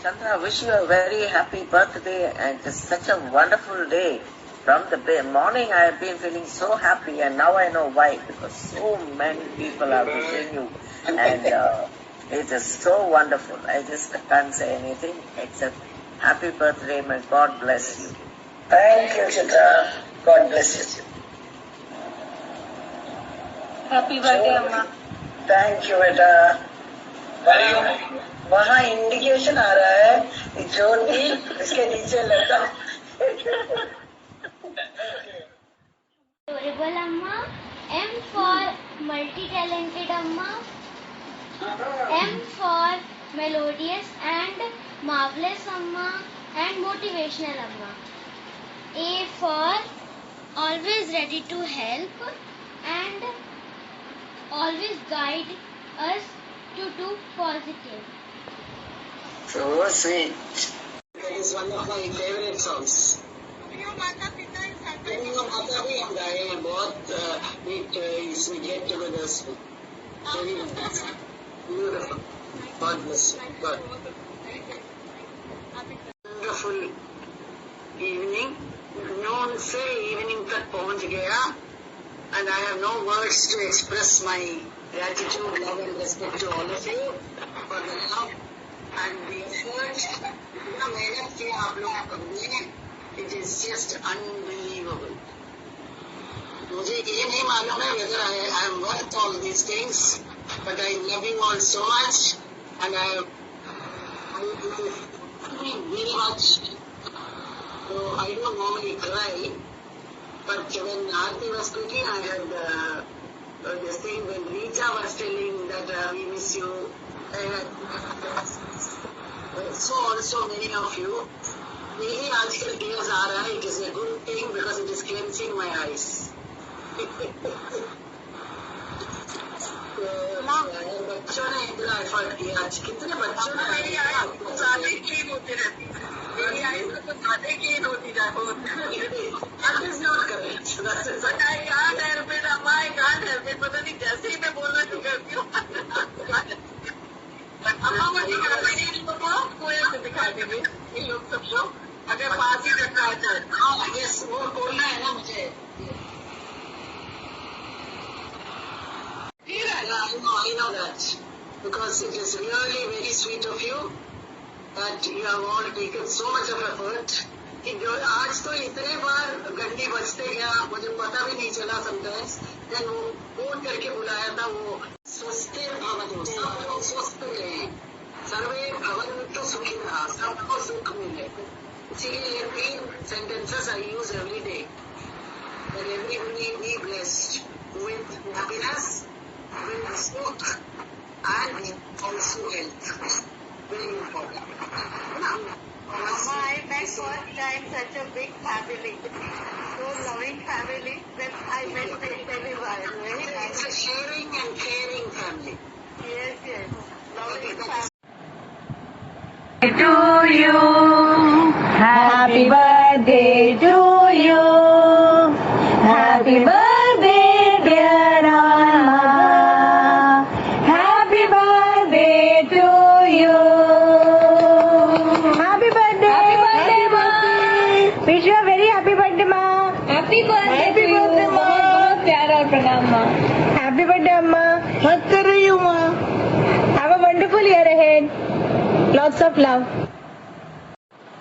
Chandra, wish you a very happy birthday and it's such a wonderful day. From the morning I have been feeling so happy and now I know why, because so many people are wishing you and it is so wonderful. I just can't say anything except happy birthday, may God bless you. Thank you, Chitra. God bless you. Happy birthday Amma. Thank you, बेटा. वहाँ indication आ रहा है ज्योति, इसके नीचे लड़का। Adorable Amma. M for multi-talented Amma. M for melodious and marvelous Amma and motivational Amma. A for always ready to help and always guide us to do positive. So sweet. That is one of my favorite songs. माता भी हम गाए हैं बहुत इसमें get togethers में very beautiful God bless you God wonderful evening noon से evening तक पहुंच गया and I have no words to express my gratitude, love and respect to all of you for the love and the effort. इतना मेहनत किया आप लोग ने, it is just unbelievable. मुझे ये नहीं मालूम है whether I am worth all these things, but I love you all so much and I very much. So I don't normally cry, but when Aarti was speaking, I heard this thing when Richa was telling that we miss you. So also many of you. यही आजकल tears आ रहा है. It is a good thing because it is cleansing my eyes. बच्चों ने इतना effort किया. कितने बच्चों ने मेरी आईज तो ज्यादा क्लीन होती रहती है. मेरी आईज तो ज्यादा क्लीन होती जाए. That is not correct. But I can't help it. I can't help it. पता नहीं कैसे ही मैं बोलना शुरू करती हूँ. अम्मा मुझे इन लोगों को ऐसे दिखा देंगे. इन लोग सब लोग अगर पास ही रखा है. हाँ यस वो बोलना है ना मुझे. I know that because it is really very sweet of you that you have all taken so much of effort. कि जो आज तो इतने बार घंटी बजते गया मुझे पता भी नहीं चला समटाइम्स. देन वो फोन करके बुलाया था. वो स्वस्थ भवतु सब लोग स्वस्थ रहे. सर्वे भवन्तु सुखिनः सबको सुख मिले. इसीलिए ये 3 sentences I use every day. That everybody be blessed with happiness, with sukh and also health. Very important. Mama, I met first time such a big family, so loving family that I met everyone. Very nice. It's a sharing and caring family. Yes, yes. Loving family. To you, happy birthday to you, happy birthday dear Amma, happy birthday to you, happy birthday ma, wish you a very happy birthday ma, happy birthday ma, बहुत प्यारा और प्रणाम ma, happy birthday amma, मत कर रही हूँ ma, have a wonderful year ahead. Lots of love.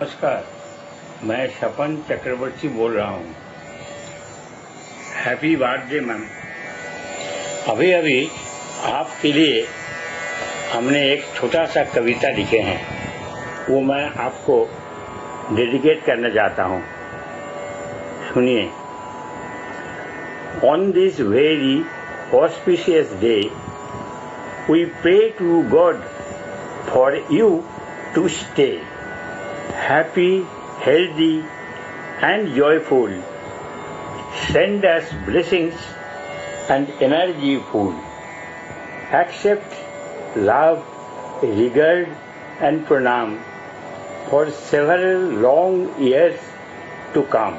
नमस्कार, मैं शपन चक्रवर्ती बोल रहा हूँ. Happy birthday ma'am. अभी अभी आपके लिए हमने एक छोटा सा कविता लिखे हैं, वो मैं आपको डेडिकेट करना चाहता हूँ. सुनिए. On this very auspicious day, we pray to God for you to stay happy, healthy and joyful. Send us blessings and energy full. Accept love, regard and pranam for several long years to come.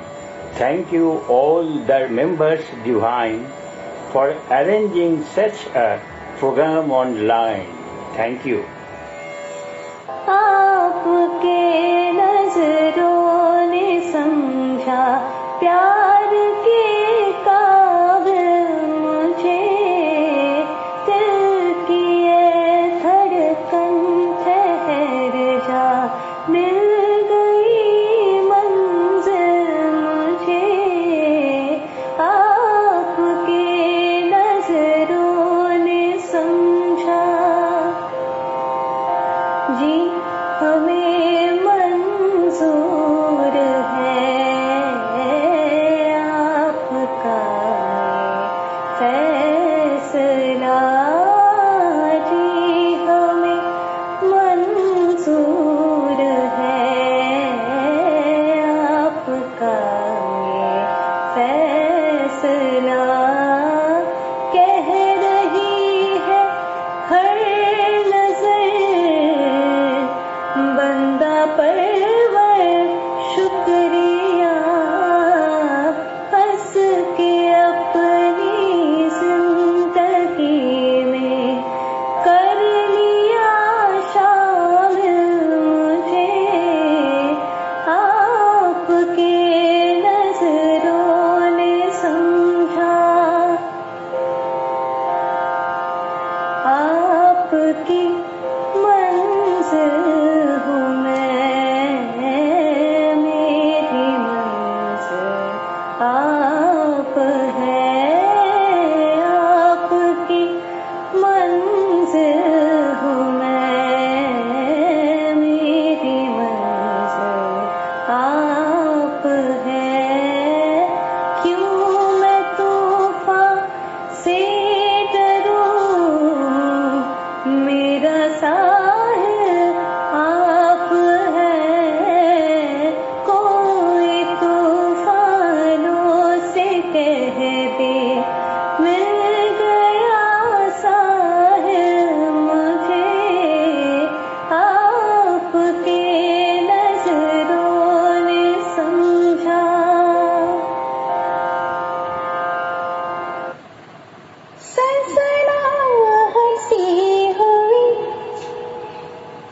Thank you all the members divine for arranging such a program online. Thank you. आपके नजरों ने समझा प्यार के काबिल मुझे, दिल की ये धड़कन ठहर जा, मिल गई मंजिल मुझे. आपके नजरों ने समझा जी हमें मंजूर है आपका फैसला जी.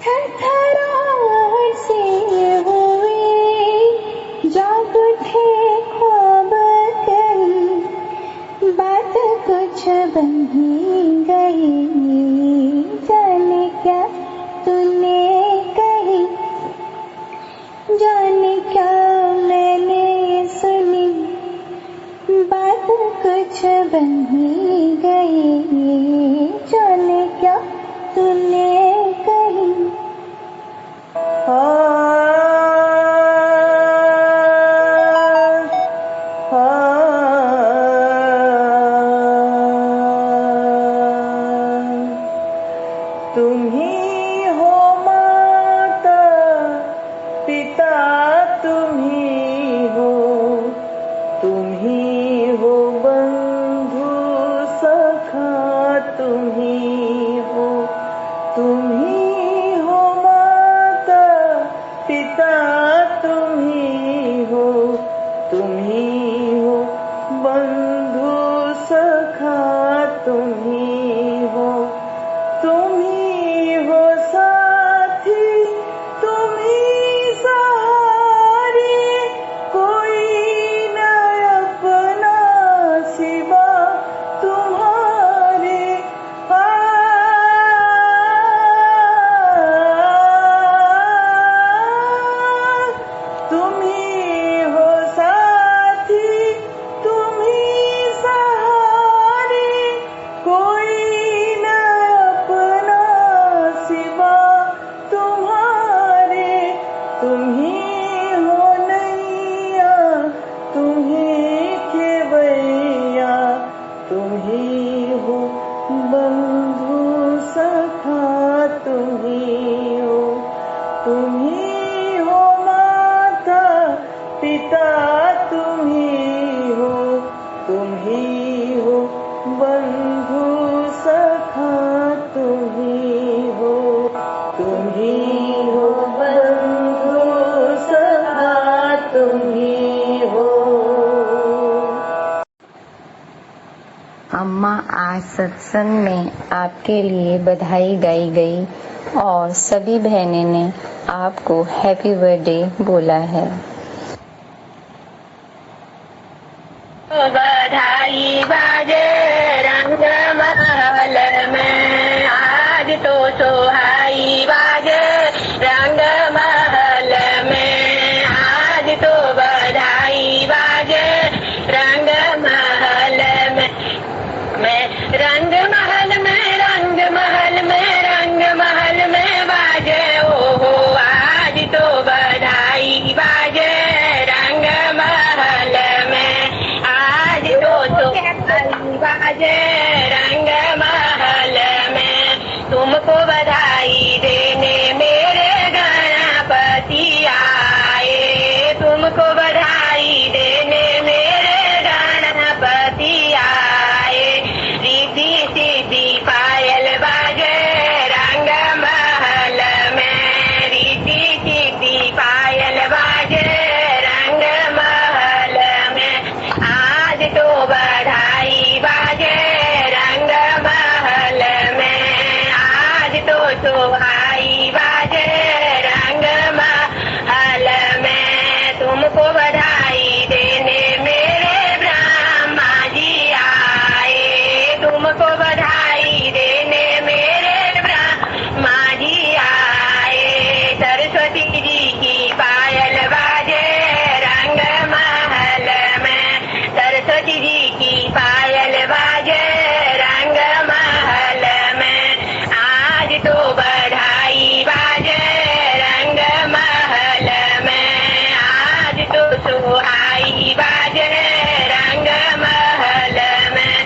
थरथराहट से हुए जाग उठे ख्वाब कल बात कुछ बन ही गई जाने क्या तूने कही जाने क्या मैंने सुनी बात कुछ बन ही गई जाने क्या तूने कही तुम ही हो माता पिता तुम ही हो बंधु सखा तुम ही हो माता पिता तुम ही हो बंधु सखा तुम ही हो साथी तुम ही सहारे कोई न अपना सिवा तुम्हारे तुम ही हो साथी तुम ही सहारे कोई न अपना सिवा तुम्हारे तुम ही हो नैया तुम ही खेवैया तुम ही हो बंधु सखा तुम ही हो माता पिता तुम ही हो बंधु सखा तुम ही हो बंधु सखा तुम ही हो। अम्मा, आज सत्संग में आपके लिए बधाई गाई गई और सभी बहनें ने आपको हैप्पी बर्थडे बोला है। बधाई बाजे रंग महल में आज तो सोहाई बाजे रंग महल में आज तो बधाई बाजे रंग महल में रंग महल में रंग महल में रंग महल में बाजे ओहो आज तो बधाई बाजे रंग महल में आज तो बाजे रंग महल में तुमको बधाई देने मेरे गणपति आए तुमको बधाई देने मेरे गणपति आए रिद्धि सिद्धि पायल बाजे रंग महल में रिद्धि सिद्धि पायल बाजे रंग महल में आज तो बधाई बाजे रंग महल में आज तो सोहाई बाजे रंग महल में तुमको बधाई देने मेरे ब्रह्मा जी आए तुमको बधाई देने मेरे ब्रह्मा जी आए सरस्वती जी की पायल बाजे रंग महल में सरस्वती जी की पायल बाजे रंग महल में आज तो बधाई बाजे रंग महल में आज तो सोहाई बाजे रंग महल में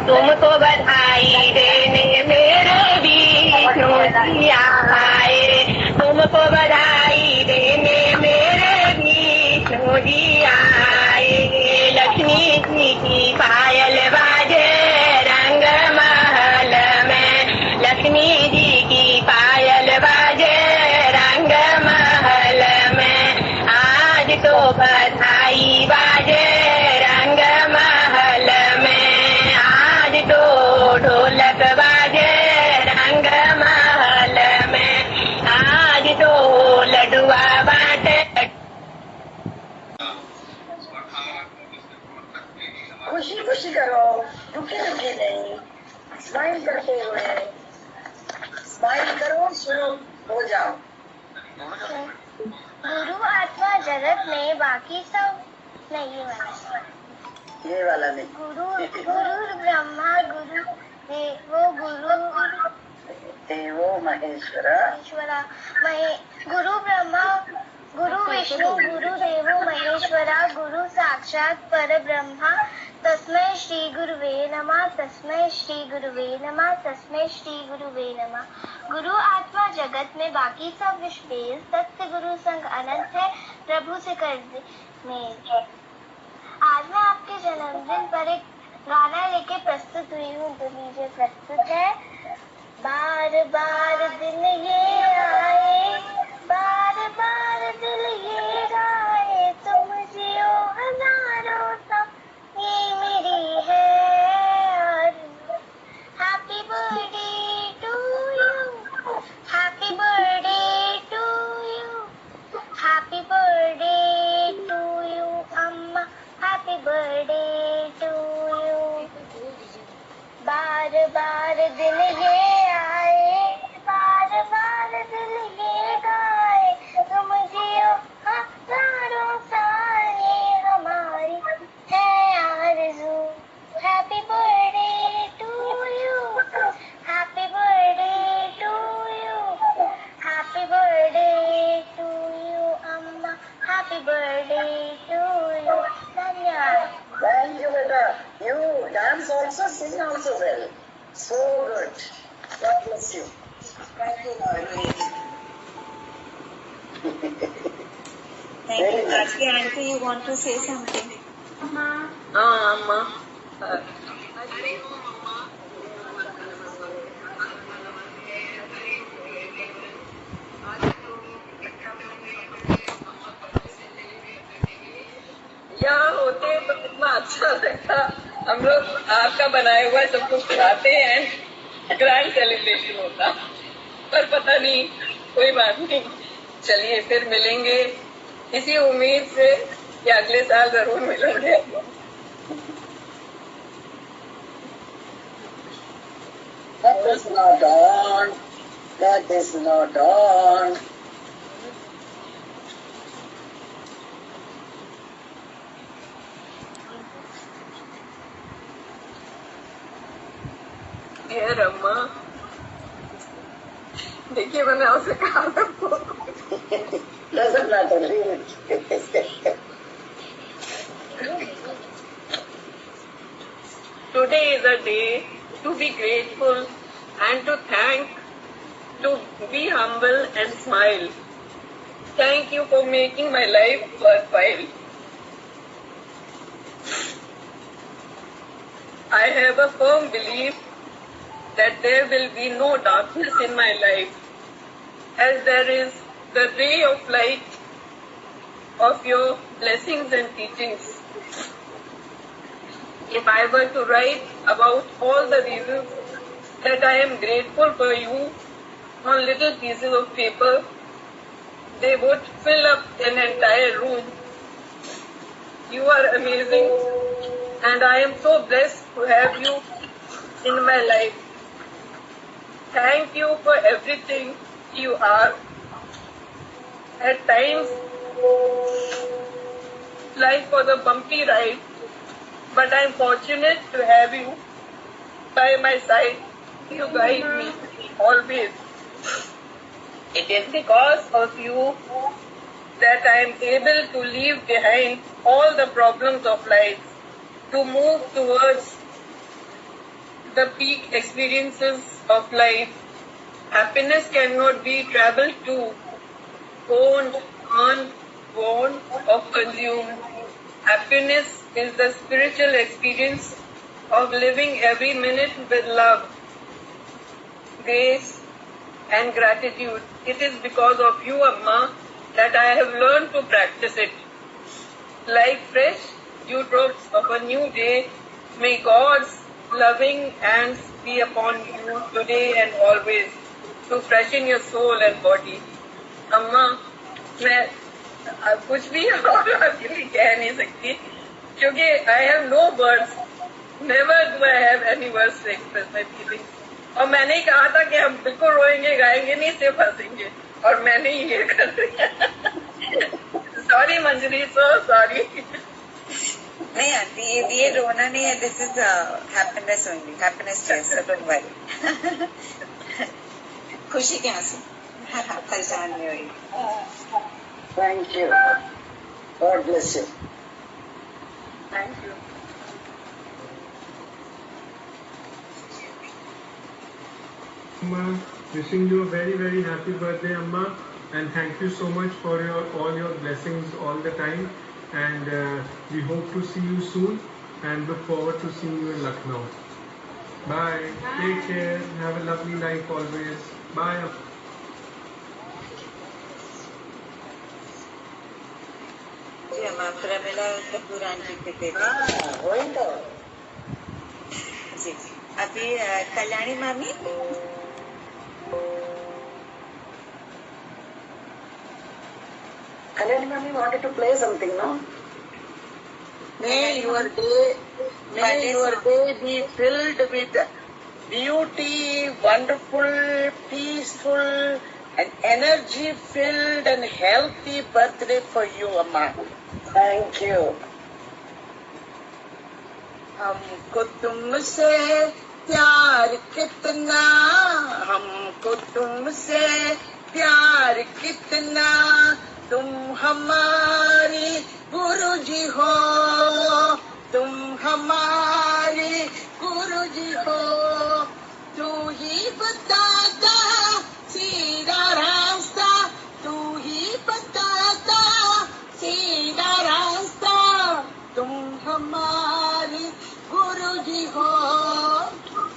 तुमको बधाई देने मेरे विष्णु जी आए तुमको बधाई देने मेरे विष्णु जी आए लक्ष्मी जी की पायल बाजे रंग महल में लक्ष्मी जी की पायल बाजे रंग महल में आज तो बधाई बाजे रंग महल में आज तो ढोलक बाजे रंग महल में हो जाओ। गुरु आत्मा जगत में बाकी सब नहीं, ये वाला नहीं। गुरु ब्रह्मा गुरु देवो महेश्वरा गुरु ब्रह्मा गुरु विष्णु गुरु देवो महेश्वरा गुरु साक्षात पर ब्रह्मा तस्मै श्री गुरुवे नमः, तस्मै श्री गुरुवे नमः, तस्मै श्री गुरुवे नमः। गुरु आत्मा जगत में बाकी सब विश्वेश, सत्य गुरु संग अनंत है, प्रभु से कर दे मेल। आज मैं आपके जन्मदिन पर एक गाना लेके प्रस्तुत हुई हूँ, तो लीजिए प्रस्तुत है। बार बार दिन ये आए, बार बार दिल ये गाए, तुम जियो हजारों साल, ये मेरी है happy birthday to you, happy birthday to you, happy birthday to you अम्मा, हैप्पी बर्थडे टू यू। बार बार दिन ये आए, बार बार दिल ये गाए, तुम जियो हजारों साल, ये हमारी है आरज़ू। Happy birthday to you, happy birthday to you, happy birthday to you अम्मा, हैप्पी बर्थडे टू यू। धन्यवाद। Thank you, beta. You dance also, sing also well. So good. God bless you. Thank you, Mary. Thank you. Auntie, auntie, you want to say something? अम्मा यहाँ होते तो कितना अच्छा लगता। हम लोग आपका बनाया हुआ सब कुछ खिलाते हैं, ग्रैंड सेलिब्रेशन होता, पर पता नहीं, कोई बात नहीं। चलिए फिर मिलेंगे इसी उम्मीद से कि अगले साल जरूर मिलेंगे। That is not on. That is not on. यार अम्मा, देखिए मैंने आपसे कहा था Doesn't matter, leave it. Today is a day to be grateful and to thank, to be humble and smile. Thank you for making my life worthwhile. I have a firm belief that there will be no darkness in my life, as there is the ray of light of your blessings and teachings. If I were to write about all the reasons that I am grateful for you on little pieces of paper, they would fill up an entire room. You are amazing, and I am so blessed to have you in my life. Thank you for everything you are. At times, life was a bumpy ride, but I am fortunate to have you by my side. You guide me always. It is because of you that I am able to leave behind all the problems of life, to move towards the peak experiences of life. Happiness cannot be traveled to, owned, earned, worn, or consumed. Happiness is the spiritual experience of living every minute with love, grace, and gratitude. It is because of you, Amma, that I have learned to practice it. Like fresh dewdrops of a new day, may God's loving hands be upon you today and always, to freshen your soul and body. अम्मा, मैं कुछ भी और आपके लिए कह नहीं सकती, क्योंकि I have no words. Never do I have any words to express my feelings. और मैंने ही कहा था कि हम बिल्कुल रोएंगे गाएंगे नहीं, सिर्फ हंसेंगे, और मैंने ही ये कर दिया। सॉरी मंजरी, सो सॉरी। नहीं आंटी, ये रोना नहीं है, this is happiness only, happiness chair, don't worry. खुशी के आंसू, परेशान नहीं हुई। Thank you, God bless you. Thank you. Amma, wishing you a very very happy birthday, Amma, and thank you so much for all your blessings all the time, and we hope to see you soon and look forward to seeing you in Lucknow. Bye. Take care. Have a lovely life always. Bye. जी अम्मा, Pramila Kapoor aunty के बेटे। वही तो। जी अभी कल्याणी मामी, Kalyani mami wanted to play something, no? May your day be filled with beauty, wonderful, peaceful, and energy-filled and healthy birthday for you, Amma. Thank you. हमको तुमसे प्यार कितना, हमको तुमसे प्यार कितना, तुम हमारी गुरुजी हो, तुम हमारी गुरुजी हो, तू ही बताता सीधा रास्ता, तू ही बताता सीधा रास्ता, तुम हमारी गुरुजी हो,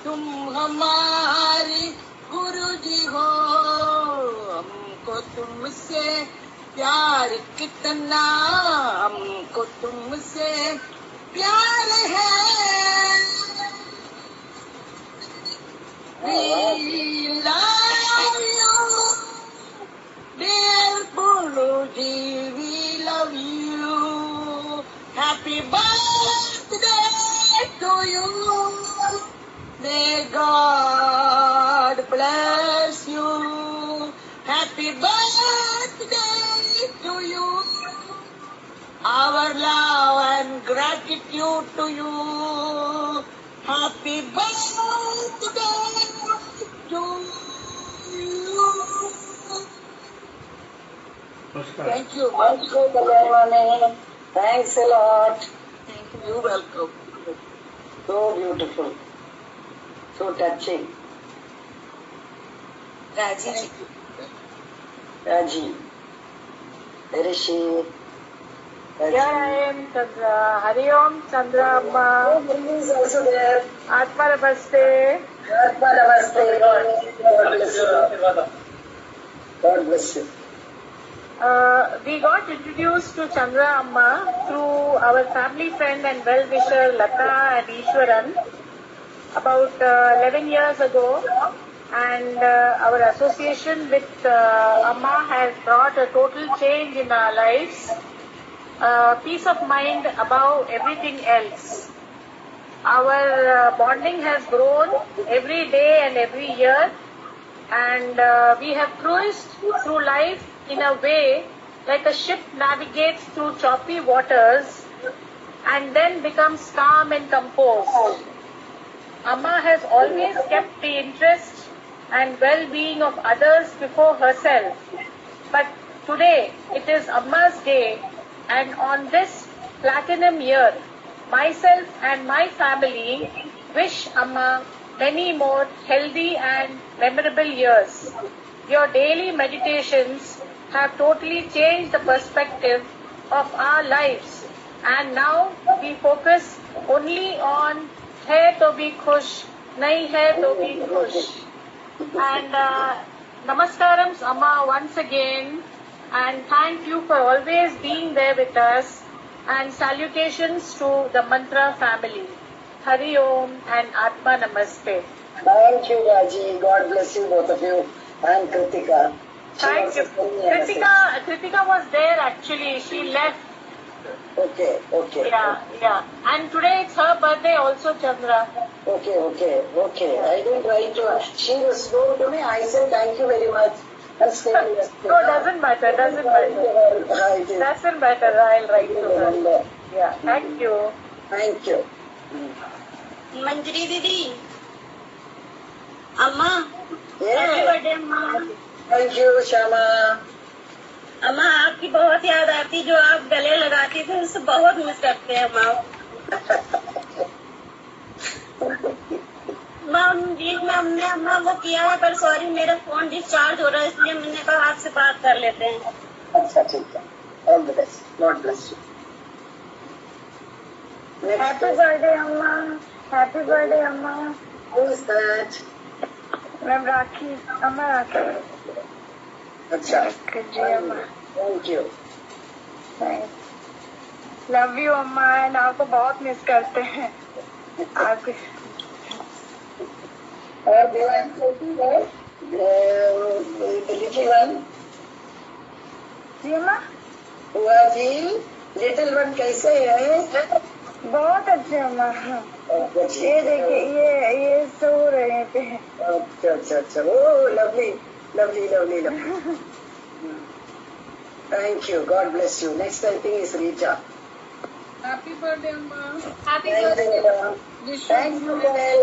तुम हमारी गुरुजी हो, हमको तुमसे प्यार कितना, हमको तुमसे प्यार है, we love you, dear Guruji, we love you, happy birthday to you, may God bless you, happy birthday to you, our love and gratitude to you, happy birthday to you. Thank you, Kalyani. Thanks a lot. Thank you. You're welcome. So beautiful, so touching. राजी जी, Raji, where is she? Here I am, Chandra. Hari Om, Chandra Amma. Mummy is also there. Atma Namaste. Atma Namaste. God bless you. God bless you. We got introduced to Chandra Amma through our family friend and well-wisher Lata and Ishwaran about 11 years ago, and our association with Amma has brought a total change in our lives, peace of mind above everything else. Our bonding has grown every day and every year, and we have cruised through life in a way like a ship navigates through choppy waters and then becomes calm and composed. Amma has always kept the interest and well-being of others before herself. But today it is Amma's day, and on this platinum year, myself and my family wish Amma many more healthy and memorable years. Your daily meditations have totally changed the perspective of our lives, and now we focus only on hai to bhi khush, nahi hai to bhi khush. And namaskarams Amma once again, and thank you for always being there with us, and salutations to the Mantra family. Hari Om and Atma Namaste. Thank you, Raji. God bless you, both of you. And Kritika. Thank you. Kritika was there actually. She left Okay. Yeah. And today it's her birthday also, Chandra. Okay. I didn't write to her. She wrote to me. I said thank you very much. And stay No, doesn't matter. Doesn't matter. I'll write to her. Yeah. Thank you. Thank you. मंजरी दीदी, अम्मा, happy birthday अम्मा। Thank you Shyama. अम्मा आपकी बहुत याद आती, जो आप गले लगाती थी उससे बहुत मिस करते हैं अम्मा। बीच में हमने अम्मा वो किया है, पर सॉरी मेरा फोन डिस्चार्ज हो रहा है, इसलिए मैंने कहा आपसे बात कर लेते हैं। अच्छा ठीक है। All the best. God bless you. Happy birthday अम्मा। हैप्पी बर्थडे अम्मा। Who is that? मैम राखी। अम्मा राखी। अच्छा जी अम्मा। Thank you. लव यू अम्मा। एंड आपको बहुत मिस करते हैं आपके। और देवान छोटी है, लिटिल वन। जी अम्मा। हुआ जी, लिटिल वन कैसे है? बहुत अच्छे अम्मा। ये देखिए, ये सो रहे थे। अच्छा। Oh lovely. Thank you. God bless you. Next I think is Rita. Happy birthday, Amma. Happy Thank birthday। you. Thank you, Mel.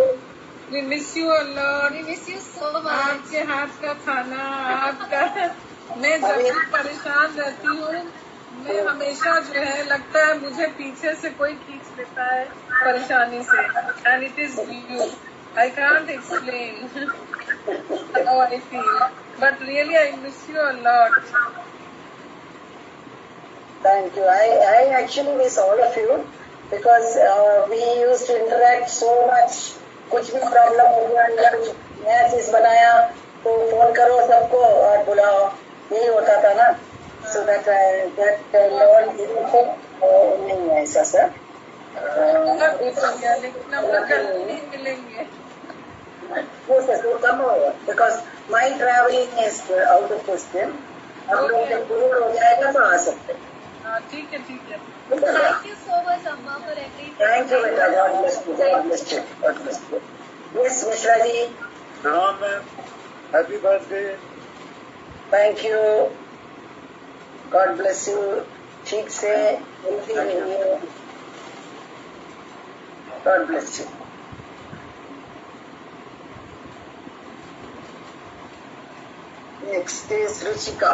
We miss you a lot. We miss you so much। आपके हाथ का खाना, आपका मैं जब भी परेशान रहती हूँ, मैं हमेशा जो है लगता है मुझे पीछे से कोई खींच लेता है परेशानी से। And it is you. I can't explain how I feel, but really I miss you a lot. Thank you. I actually miss all of you because we used to interact so much. कुछ भी problem हो गया या कुछ नया चीज बनाया तो फोन करो सबको और बुलाओ, यही होता था ना। सो दैट नहीं है ऐसा सर। लेकिन हम लोग जल्दी मिलेंगे। वो सर कम होगा because my travelling is out of question. हम लोग जब दूर हो जाएगा तो आ सकते हैं। ठीक है। Thank you so much अम्मा for everything। Thank you बेटा। God bless you। Yes Mishra ji. प्रणाम ma'am. Happy birthday. Thank you. God bless you. ठीक से मिलती रहिए। God bless you. Next is Ruchika.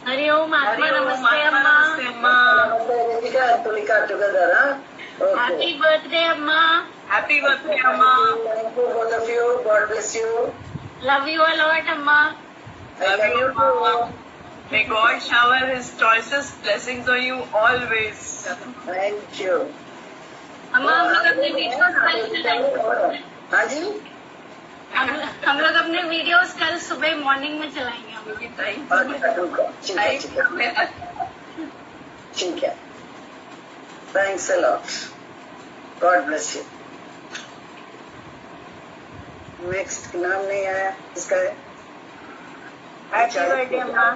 Hariom आत्मा। नमस्ते अम्मा। तुलिका टुगेदर। हैप्पी बर्थडे अम्मा। Happy birthday Amma. Thank you both of you. God bless you. Love you a lot अम्मा। Love you अम्मा। May God shower His choicest blessings on you always। Thank you. अम्मा हम लोग अपने वीडियोस कल चलाएंगे। हाँ जी। हम लोग अपने वीडियोस कल सुबह मॉर्निंग में चलाएंगे। हम लोग ठीक है। Thanks a lot. God bless you. Next नाम नहीं आया इसका है। हैप्पी बर्थडे अम्मा।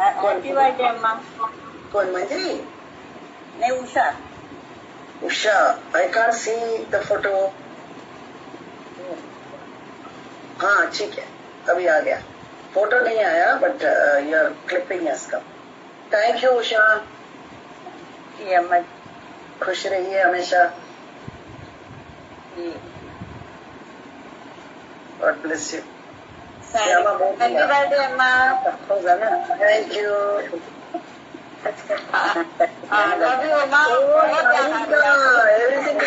हैप्पी बर्थडे अम्मा। कौन मंजरी? नहीं Usha. Usha. I can't see the photo. हाँ ठीक है, अभी आ गया। फोटो नहीं आया बट योर क्लिपिंग है इसका। Thank you Usha. अम्मा खुश रहिए हमेशा। God bless you. Happy birthday अम्मा। होगा ना। Thank you. लव यू अम्मा। Everything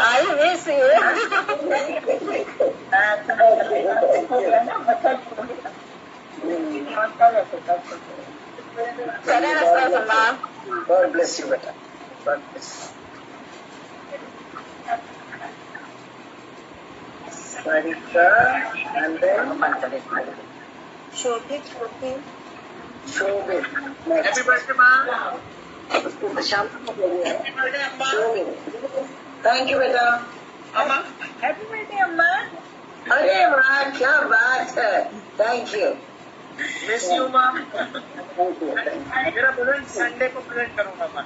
I miss you. चले अम्मा। God bless you बेटा। God bless। Sarika and then Shobhit. Shobhit. Happy birthday माँ। शाम को हो गया। शोभित। थैंक यू बेटा। अम्मा हैप्पी बर्थडे अम्मा। अरे वाह, क्या बात है, थैंक यू। मिस यू माँ। मेरा बुलेट संडे को प्रेजेंट करूंगा माँ।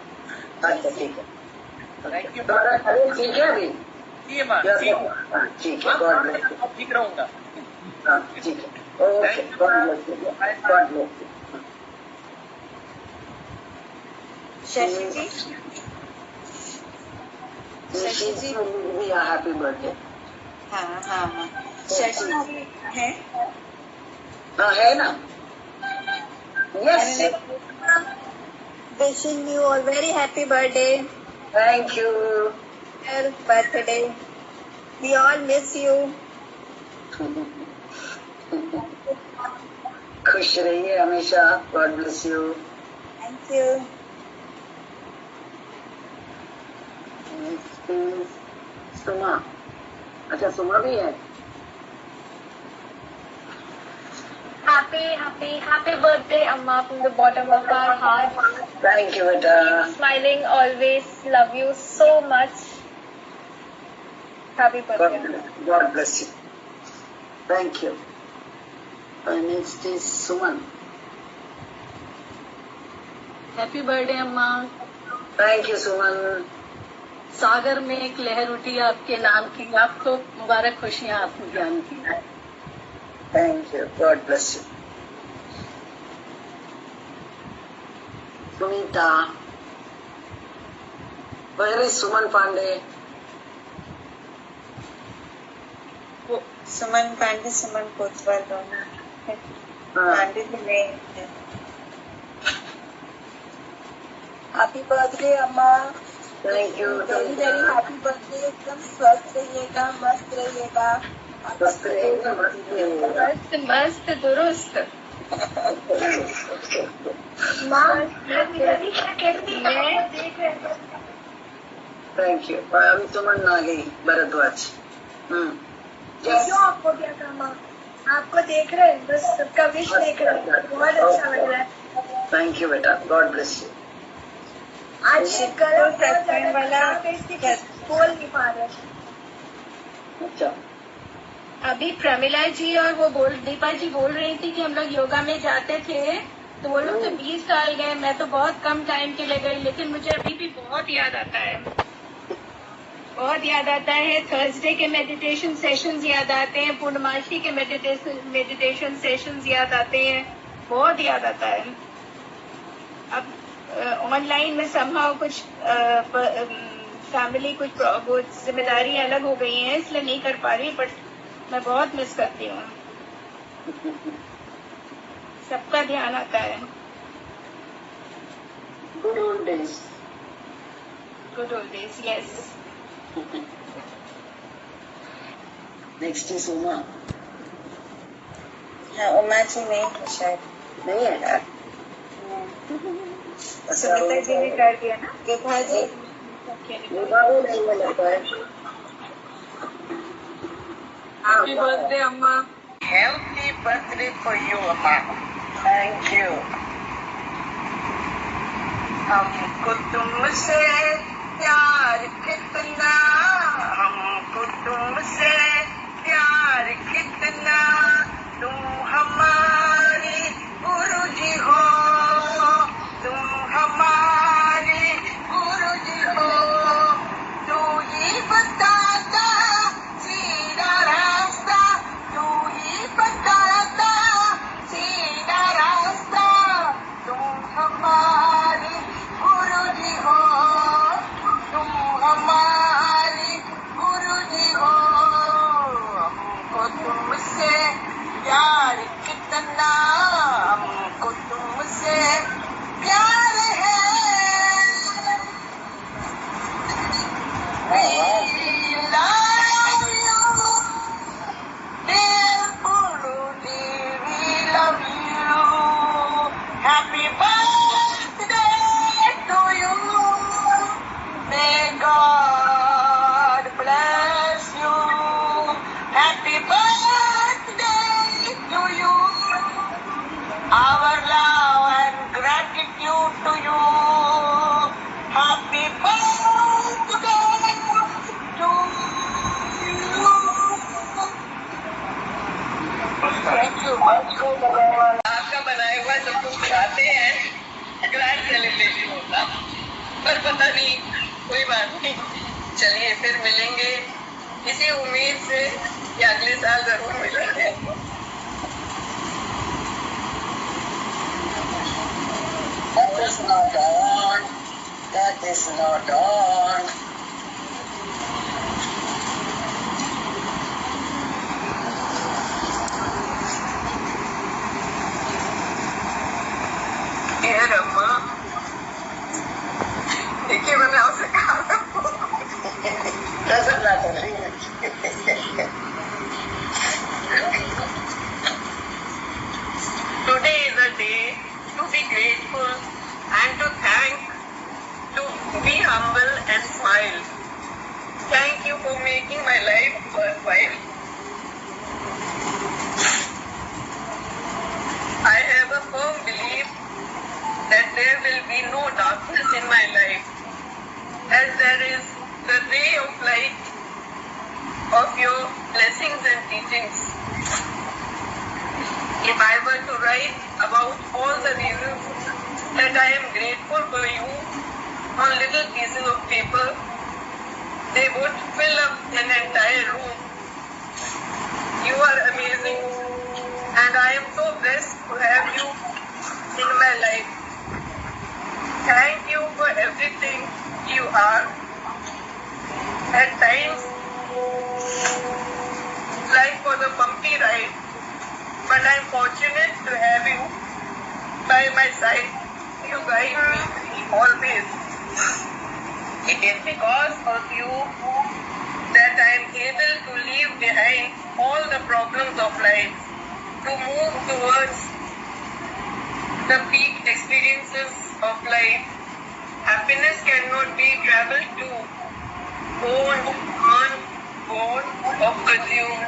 अच्छा ठीक है, थैंक यू। तुम्हारा शरीर ठीक है अभी? ठीक है माँ, ठीक है, गॉड ब्लेस यू। ठीक रहूंगा। हाँ ठीक है, okay, God bless you, God bless you. Shashi ji, Shashi ji भी हैप्पी बर्थडे। हाँ हाँ हाँ, शशि जी है? हाँ है ना, yes. Wishing you a very happy birthday. Thank you. Your birthday. We all miss you. खुश रहिए हमेशा, God bless you. Thank you. सुमा, अच्छा सुमा भी है। Happy birthday, Amma, from the bottom of our heart. Thank you बेटा। Keep smiling always. Love you so much. Happy birthday. God bless you, thank you. Next is Suman. Happy birthday अम्मा। Thank you सुमन। सागर में एक लहर उठी आपके नाम की, आपको मुबारक खुशियाँ आपको ज्ञान की। Thank you, God bless you. Sunita, where is Suman Pandey? Suman Pandey, Suman Kotwal दोनों पांडे भी नहीं है। Happy birthday, Amma. Thank you. Very very happy birthday. एकदम स्वस्थ रहिएगा, मस्त रहिएगा। मस्त रहेगा, मस्त रहेगा। मस्त दुरुस्त। Thank you. अभी सुमन आ गई, भरद्वाज। क्यों आपको क्या काम? आपको देख रहे हैं, बस सबका विश देख रहे हैं, बहुत अच्छा लग रहा है। थैंक यू बेटा, गॉड ब्लेस यू। आज गरम वाला बोल नहीं पा रहे। अच्छा, अभी प्रमिला जी और वो दीपा जी बोल रही थी कि हम लोग योगा में जाते थे, तो वो लोग तो 20 साल गए, मैं तो बहुत कम टाइम के लिए गई, लेकिन मुझे अभी भी बहुत याद आता है, बहुत याद आता है। थर्सडे के मेडिटेशन सेशंस याद आते हैं, पूर्णमासी के मेडिटेशन सेशंस याद आते हैं, बहुत याद आता है। अब ऑनलाइन में समहाउ कुछ फैमिली कुछ वो जिम्मेदारी अलग हो गई है, इसलिए नहीं कर पा रही, बट मैं बहुत मिस करती हूँ। सबका ध्यान आता है। Good old days. Good old days, yes. Next is Uma. हाँ, उमा जी नहीं है शायद। नहीं है? सुनीता जी ने कर दिया ना। विभा जी, विभा भी नहीं है लगता है। हैप्पी बर्थडे अम्मा। Happy birthday for you, Amma. Thank you. हमको तुमसे प्यार कितना, हमको तुमसे प्यार कितना, तुम हमारी गुरुजी हो, तुम हमारी गुरुजी हो, तू ही बताता सीधा रास्ता, तू ही बताता सीधा रास्ता, तुम हमारी गुरुजी हो, तुम हमारी आपका बनाया हुआ सब कुछ खिलाते हैं, ग्रैंड सेलिब्रेशन होता, पर पता नहीं, कोई बात नहीं। चलिए फिर मिलेंगे इसी उम्मीद से कि अगले साल जरूर मिलेंगे। That is not on. That is not on. Dear Amma, देखिए मैंने आपसे कहा Doesn't matter. Today is a day to be grateful and to thank, to be humble and smile. Thank you for making my life worthwhile. I have a firm belief that there will be no darkness in my life, as there is the ray of light of your blessings and teachings. If I were to write about all the reasons that I am grateful for you on little pieces of paper, they would fill up an entire room. You are amazing, and I am so blessed to have you in my life. Thank you for everything you are. At times, life was a bumpy ride, but I am fortunate to have you by my side. You guide me always. It is because of you that I am able to leave behind all the problems of life, to move towards the peak experiences of life. Happiness cannot be traveled to, owned, earned, born, or consumed.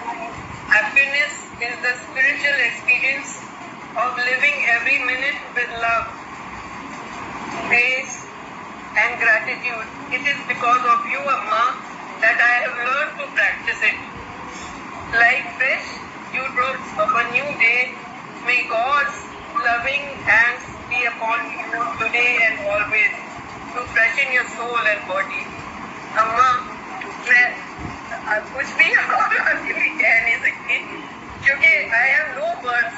Happiness is the spiritual experience of living every minute with love, grace, and gratitude. It is because of you, Amma, that I have learned to practice it. Like fresh dewdrops of a new day, may God's loving hands be upon you today and always, to freshen your soul and body. Amma, मैं कुछ भी आपके लिए कह नहीं सकती, क्योंकि I have no words.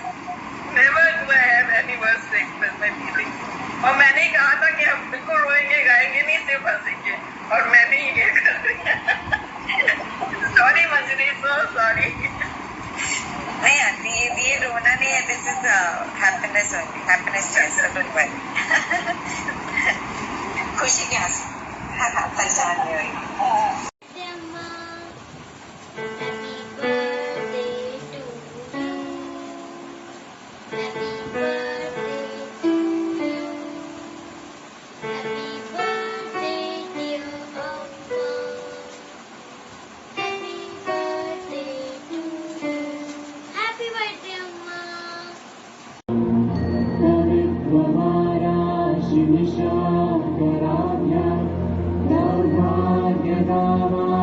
Never do I have any words to express my feelings. और मैंने ही कहा था कि हम बिल्कुल रोएंगे, गाएंगे नहीं, सिर्फ हंसेंगे, और मैंने ही ये कर दिया। Sorry मंजरी, so sorry. नहीं आंटी, ये रोना नहीं है, this is happiness only, happiness chest, don't worry. खुशी के आंसू, परेशान नहीं होगी। Shivishakaraja, Navbhagyadama